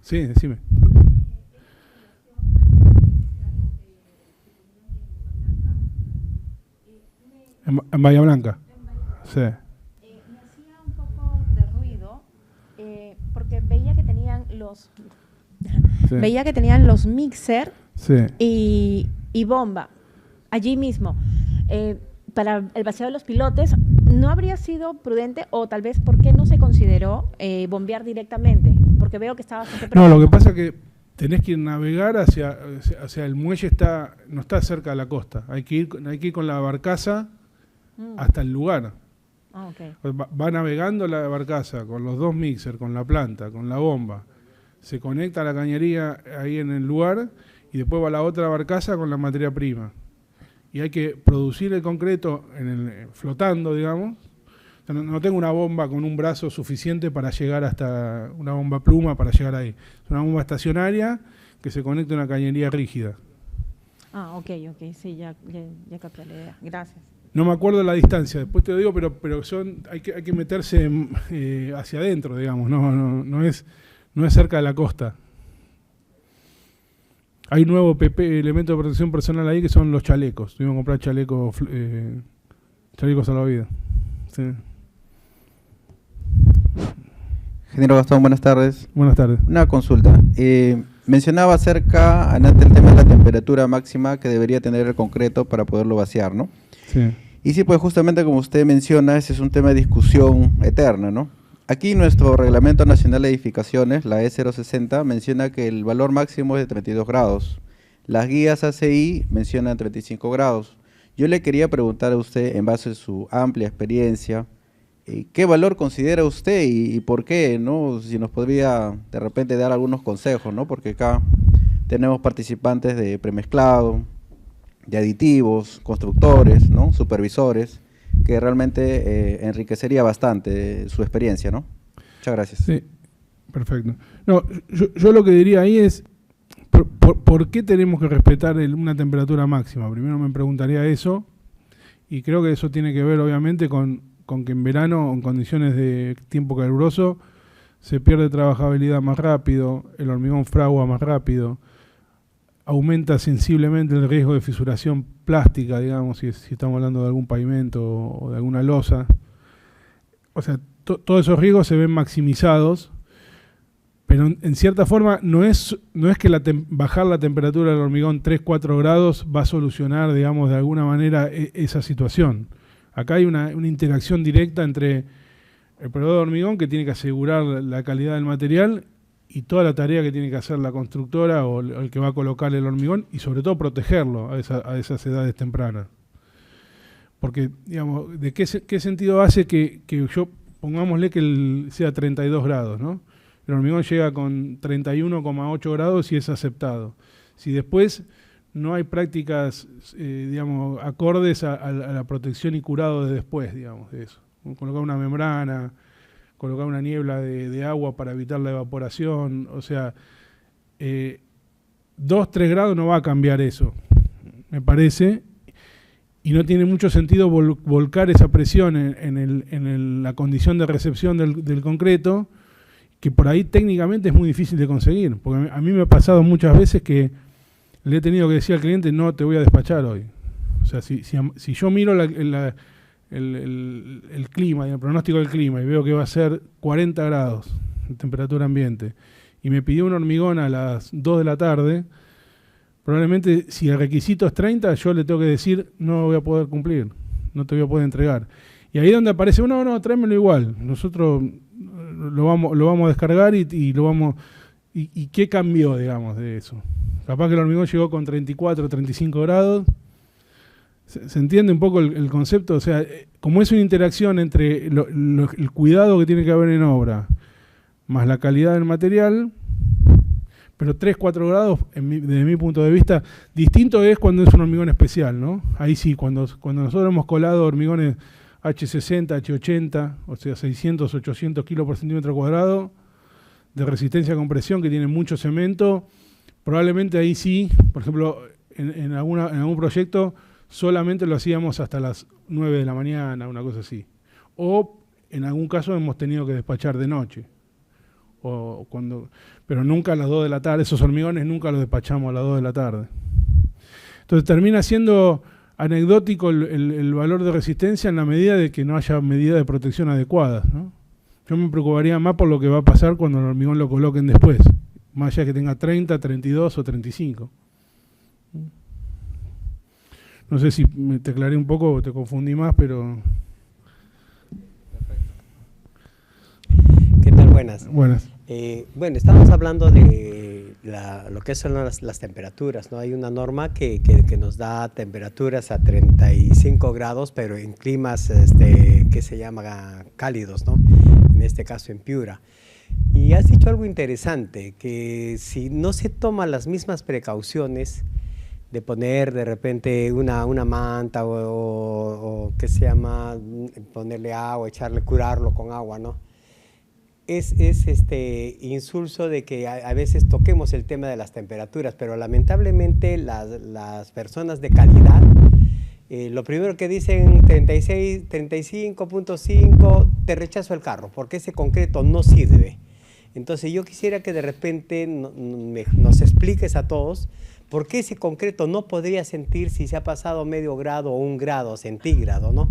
Sí, decime. En Bahía Blanca. Sí. Me hacía un poco de ruido porque veía que tenían los mixer, sí, y bomba allí mismo. Para el vaciado de los pilotes, ¿no habría sido prudente o tal vez por qué no se consideró bombear directamente? Porque veo que está bastante No, lo que pasa es que tenés que navegar hacia el muelle, no está cerca de la costa. Hay que ir con la barcaza hasta el lugar. Ah, okay. Va navegando la barcaza con los 2 mixers, con la planta, con la bomba. Se conecta a la cañería ahí en el lugar y después va la otra barcaza con la materia prima. Y hay que producir el concreto flotando, digamos. O sea, no tengo una bomba con un brazo suficiente para llegar hasta una bomba pluma para llegar ahí. Es una bomba estacionaria que se conecta a una cañería rígida. Ah, ok, sí, ya capté la idea. Gracias. No me acuerdo la distancia, después te lo digo, pero hay que meterse hacia adentro, digamos, no es cerca de la costa. Hay nuevo elemento de protección personal ahí que son los chalecos. Tuvimos que comprar chalecos salvavidas. Sí. Ingeniero Gastón, buenas tardes. Buenas tardes. Una consulta. Mencionaba acerca, antes el tema de la temperatura máxima que debería tener el concreto para poderlo vaciar, ¿no? Sí. Y sí, pues justamente como usted menciona, ese es un tema de discusión eterna, ¿no? Aquí nuestro Reglamento Nacional de Edificaciones, la E060, menciona que el valor máximo es de 32 grados. Las guías ACI mencionan 35 grados. Yo le quería preguntar a usted, en base a su amplia experiencia, ¿qué valor considera usted y por qué, ¿no? Si nos podría de repente dar algunos consejos, ¿no? Porque acá tenemos participantes de premezclado, de aditivos, constructores, ¿no? Supervisores, que realmente enriquecería bastante su experiencia, ¿no? Muchas gracias. Sí, perfecto. No, yo lo que diría ahí es, ¿por qué tenemos que respetar una temperatura máxima? Primero me preguntaría eso, y creo que eso tiene que ver obviamente con que en verano, en condiciones de tiempo caluroso, se pierde trabajabilidad más rápido, el hormigón fragua más rápido, aumenta sensiblemente el riesgo de fisuración plástica, digamos, si estamos hablando de algún pavimento o de alguna losa. O sea, todos esos riesgos se ven maximizados, pero en cierta forma no es que bajar la temperatura del hormigón 3-4 grados va a solucionar, digamos, de alguna manera esa situación. Acá hay una interacción directa entre el proveedor de hormigón, que tiene que asegurar la calidad del material, y toda la tarea que tiene que hacer la constructora o el que va a colocar el hormigón, y sobre todo protegerlo a esas edades tempranas. Porque, digamos, ¿de qué sentido hace que yo, pongámosle que sea 32 grados, ¿no? El hormigón llega con 31,8 grados y es aceptado. Si después no hay prácticas, digamos, acordes a la protección y curado de después, digamos, de eso. Colocar una membrana, colocar una niebla de agua para evitar la evaporación, o sea, 2-3 grados no va a cambiar eso, me parece, y no tiene mucho sentido volcar esa presión en la condición de recepción del concreto, que por ahí técnicamente es muy difícil de conseguir, porque a mí me ha pasado muchas veces que le he tenido que decir al cliente, no te voy a despachar hoy. O sea, si yo miro el clima, el pronóstico del clima, y veo que va a ser 40 grados de temperatura ambiente, y me pidió un hormigón a las 2 de la tarde, probablemente si el requisito es 30, yo le tengo que decir, no voy a poder cumplir, no te voy a poder entregar. Y ahí es donde aparece, no, tráemelo igual, nosotros lo vamos a descargar y lo vamos... ¿Y qué cambió, digamos, de eso? Capaz que el hormigón llegó con 34, 35 grados. ¿Se entiende un poco el concepto? O sea, como es una interacción entre el cuidado que tiene que haber en obra, más la calidad del material, pero 3-4 grados, desde mi punto de vista, distinto es cuando es un hormigón especial, ¿no? Ahí sí, cuando nosotros hemos colado hormigones H60, H80, o sea, 600, 800 kilos por centímetro cuadrado, de resistencia a compresión, que tiene mucho cemento, probablemente ahí sí, por ejemplo, en algún proyecto, solamente lo hacíamos hasta las 9 de la mañana, una cosa así. O en algún caso hemos tenido que despachar de noche. Pero nunca a las 2 de la tarde, esos hormigones nunca los despachamos a las 2 de la tarde. Entonces termina siendo anecdótico el valor de resistencia en la medida de que no haya medidas de protección adecuadas, ¿no? Yo me preocuparía más por lo que va a pasar cuando el hormigón lo coloquen después, más allá que tenga 30, 32 o 35. No sé si te aclaré un poco o te confundí más, pero... ¿Qué tal? Buenas. Buenas. Bueno, estamos hablando de lo que son las temperaturas, ¿no? Hay una norma que nos da temperaturas a 35 grados, pero en climas que se llama cálidos, ¿no? En este caso en Piura. Y has dicho algo interesante, que si no se toman las mismas precauciones de poner de repente una manta o ¿qué se llama? Ponerle agua, curarlo con agua, ¿no? Es insulso de que a veces toquemos el tema de las temperaturas, pero lamentablemente las personas de calidad lo primero que dicen 36, 35.5, te rechazo el carro, porque ese concreto no sirve. Entonces yo quisiera que de repente nos expliques a todos por qué ese concreto no podría sentir si se ha pasado medio grado o 1 grado centígrado, ¿no?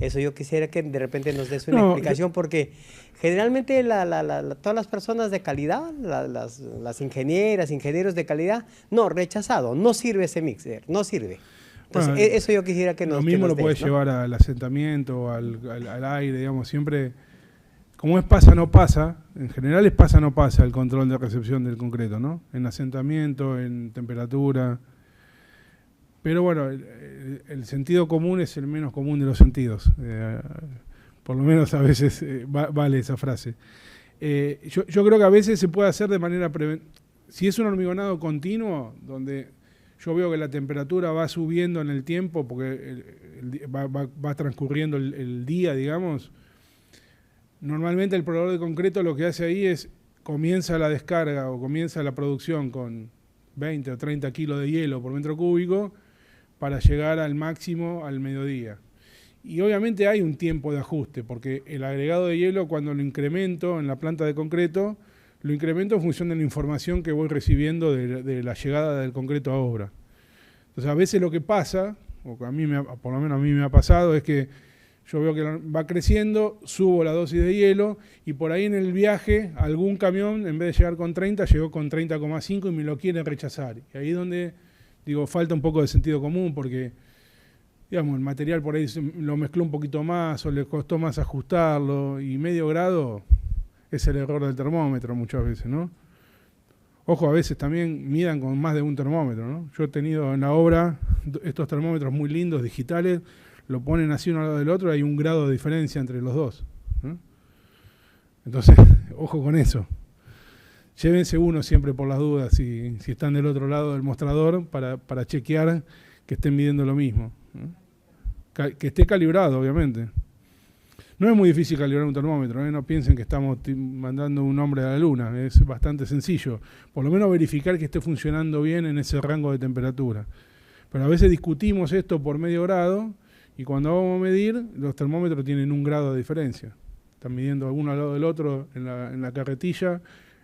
Eso yo quisiera que de repente nos des una explicación, porque generalmente todas las personas de calidad, las ingenieras, ingenieros de calidad, no, rechazado, no sirve ese mixer, no sirve. Entonces, bueno, eso yo quisiera que nos lo mismo que nos lo puedes ¿no? llevar al asentamiento, al aire, digamos, siempre, como es pasa, no pasa, en general es pasa, no pasa el control de recepción del concreto, ¿no? En asentamiento, en temperatura. Pero bueno, el sentido común es el menos común de los sentidos. Por lo menos a veces vale esa frase. Yo creo que a veces se puede hacer de manera preventiva. Si es un hormigonado continuo, donde yo veo que la temperatura va subiendo en el tiempo, porque va transcurriendo el día, digamos, normalmente el proveedor de concreto lo que hace ahí es, comienza la descarga o comienza la producción con 20 o 30 kilos de hielo por metro cúbico, para llegar al máximo al mediodía. Y obviamente hay un tiempo de ajuste, porque el agregado de hielo, cuando lo incremento en la planta de concreto, lo incremento en función de la información que voy recibiendo de la llegada del concreto a obra. Entonces a veces lo que pasa, o que por lo menos a mí me ha pasado, es que yo veo que va creciendo, subo la dosis de hielo, y por ahí en el viaje algún camión, en vez de llegar con 30, llegó con 30,5 y me lo quieren rechazar. Y ahí es donde digo, falta un poco de sentido común, porque digamos, el material por ahí lo mezcló un poquito más o le costó más ajustarlo, y medio grado es el error del termómetro muchas veces, ¿no? Ojo, a veces también midan con más de un termómetro, ¿no? Yo he tenido en la obra estos termómetros muy lindos, digitales, lo ponen así uno al lado del otro y hay 1 grado de diferencia entre los dos, ¿no? Entonces, ojo con eso. Llévense uno siempre por las dudas, si están del otro lado del mostrador, para chequear que estén midiendo lo mismo, ¿no? Que esté calibrado, obviamente. No es muy difícil calibrar un termómetro, ¿eh? No piensen que estamos mandando un hombre a la luna, es bastante sencillo. Por lo menos verificar que esté funcionando bien en ese rango de temperatura. Pero a veces discutimos esto por medio grado, y cuando vamos a medir, los termómetros tienen 1 grado de diferencia. Están midiendo uno al lado del otro en la carretilla,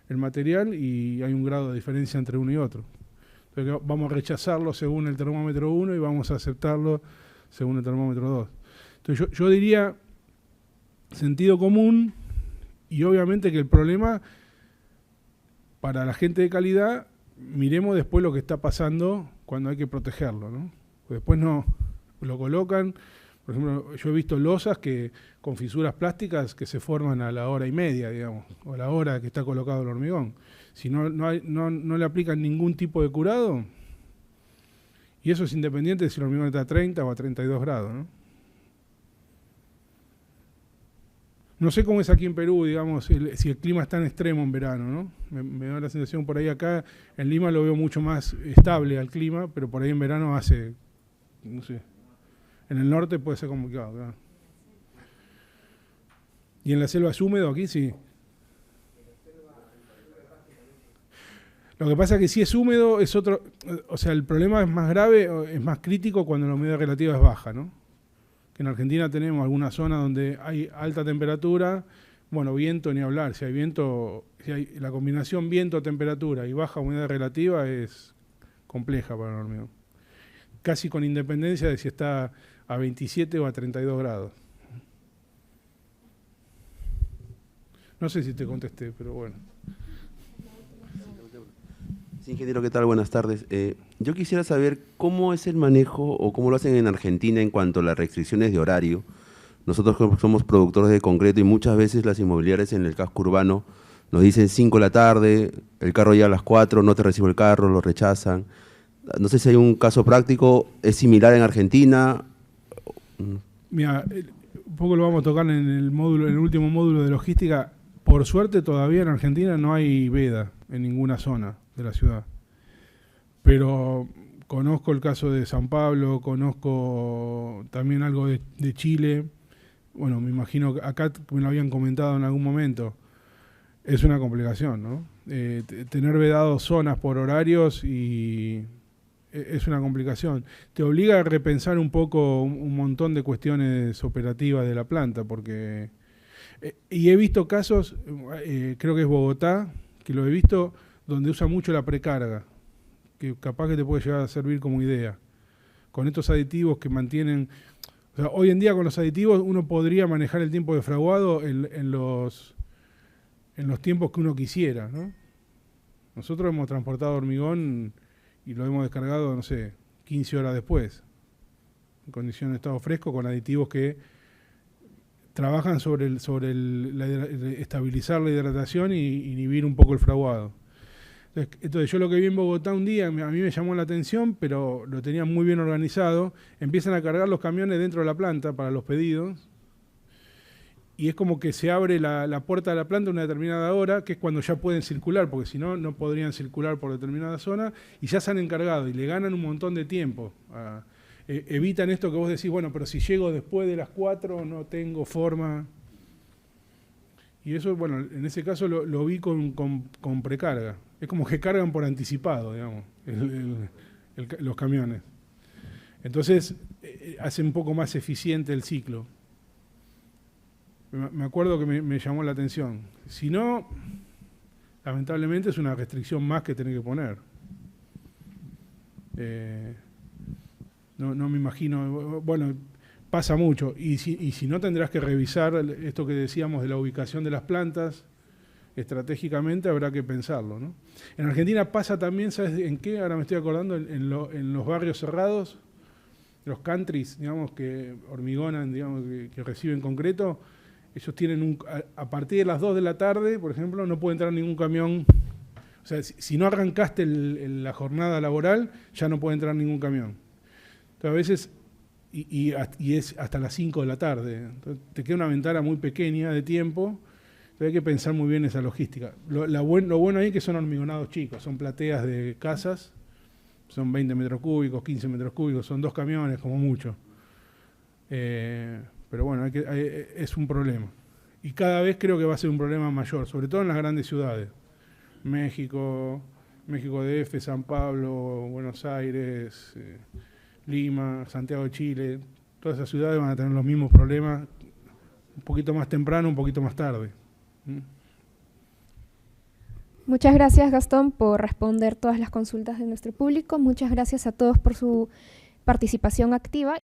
el material, y hay 1 grado de diferencia entre uno y otro. Entonces vamos a rechazarlo según el termómetro 1 y vamos a aceptarlo según el termómetro 2. Entonces yo diría sentido común, y obviamente que el problema para la gente de calidad, miremos después lo que está pasando cuando hay que protegerlo, ¿no? Porque después no lo colocan. Por ejemplo, yo he visto losas con fisuras plásticas que se forman a la hora y media, digamos, o a la hora que está colocado el hormigón. Si no le aplican ningún tipo de curado, y eso es independiente de si el hormigón está a 30 o a 32 grados, ¿no? No sé cómo es aquí en Perú, digamos, si el clima es tan extremo en verano, ¿no? Me da la sensación por ahí acá, en Lima lo veo mucho más estable al clima, pero por ahí en verano hace, no sé, en el norte puede ser complicado, claro. ¿Y en la selva es húmedo aquí? Sí. Lo que pasa es que si es húmedo es otro, o sea, el problema es más grave, es más crítico cuando la humedad relativa es baja, ¿no? Que en Argentina tenemos algunas zonas donde hay alta temperatura, bueno, viento ni hablar, si hay viento, la combinación viento-temperatura y baja humedad relativa es compleja para el hormigón. Casi con independencia de si está a 27 o a 32 grados. No sé si te contesté, pero bueno. Sí, ingeniero, ¿qué tal? Buenas tardes. Yo quisiera saber cómo es el manejo o cómo lo hacen en Argentina en cuanto a las restricciones de horario. Nosotros somos productores de concreto y muchas veces las inmobiliarias en el casco urbano nos dicen 5 de la tarde, el carro ya a las 4, no te recibo el carro, lo rechazan. No sé si hay un caso práctico, ¿es similar en Argentina? Mira, un poco lo vamos a tocar en el último módulo de logística. Por suerte todavía en Argentina no hay veda en ninguna zona de la ciudad. Pero conozco el caso de San Pablo, conozco también algo de Chile. Bueno, me imagino que acá me lo habían comentado en algún momento. Es una complicación, ¿no? Tener vedados zonas por horarios y es una complicación. Te obliga a repensar un poco un montón de cuestiones operativas de la planta, porque... y he visto casos, creo que es Bogotá, que lo he visto, donde usa mucho la precarga, que capaz que te puede llegar a servir como idea. Con estos aditivos que mantienen... O sea, hoy en día con los aditivos uno podría manejar el tiempo de fraguado en los tiempos que uno quisiera, ¿no? Nosotros hemos transportado hormigón y lo hemos descargado, no sé, 15 horas después, en condición de estado fresco, con aditivos que trabajan sobre estabilizar la hidratación y inhibir un poco el fraguado. Entonces yo lo que vi en Bogotá un día, a mí me llamó la atención, pero lo tenían muy bien organizado. Empiezan a cargar los camiones dentro de la planta para los pedidos, y es como que se abre la puerta de la planta a una determinada hora, que es cuando ya pueden circular, porque si no, no podrían circular por determinada zona, y ya se han encargado y le ganan un montón de tiempo. Evitan esto que vos decís, bueno, pero si llego después de las 4 no tengo forma. Y eso, bueno, en ese caso lo vi con precarga. Es como que cargan por anticipado, digamos, los camiones. Entonces, hace un poco más eficiente el ciclo. Me acuerdo que me llamó la atención. Si no, lamentablemente es una restricción más que tener que poner. No me imagino, bueno, pasa mucho. Y si no, tendrás que revisar esto que decíamos de la ubicación de las plantas. Estratégicamente habrá que pensarlo, ¿no? En Argentina pasa también, ¿sabes en qué? Ahora me estoy acordando, en los barrios cerrados, los countries, digamos, que hormigonan, digamos, que reciben concreto. Ellos tienen a partir de las 2 de la tarde, por ejemplo, no puede entrar ningún camión. O sea, si no arrancaste la jornada laboral, ya no puede entrar ningún camión. Entonces, a veces, y es hasta las 5 de la tarde. Entonces, te queda una ventana muy pequeña de tiempo. Entonces, hay que pensar muy bien esa logística. Lo bueno ahí es que son hormigonados chicos, son plateas de casas, son 20 metros cúbicos, 15 metros cúbicos, son 2 camiones como mucho. Pero bueno, es un problema. Y cada vez creo que va a ser un problema mayor, sobre todo en las grandes ciudades. México DF, San Pablo, Buenos Aires, Lima, Santiago de Chile. Todas esas ciudades van a tener los mismos problemas, un poquito más temprano, un poquito más tarde. Muchas gracias, Gastón, por responder todas las consultas de nuestro público. Muchas gracias a todos por su participación activa.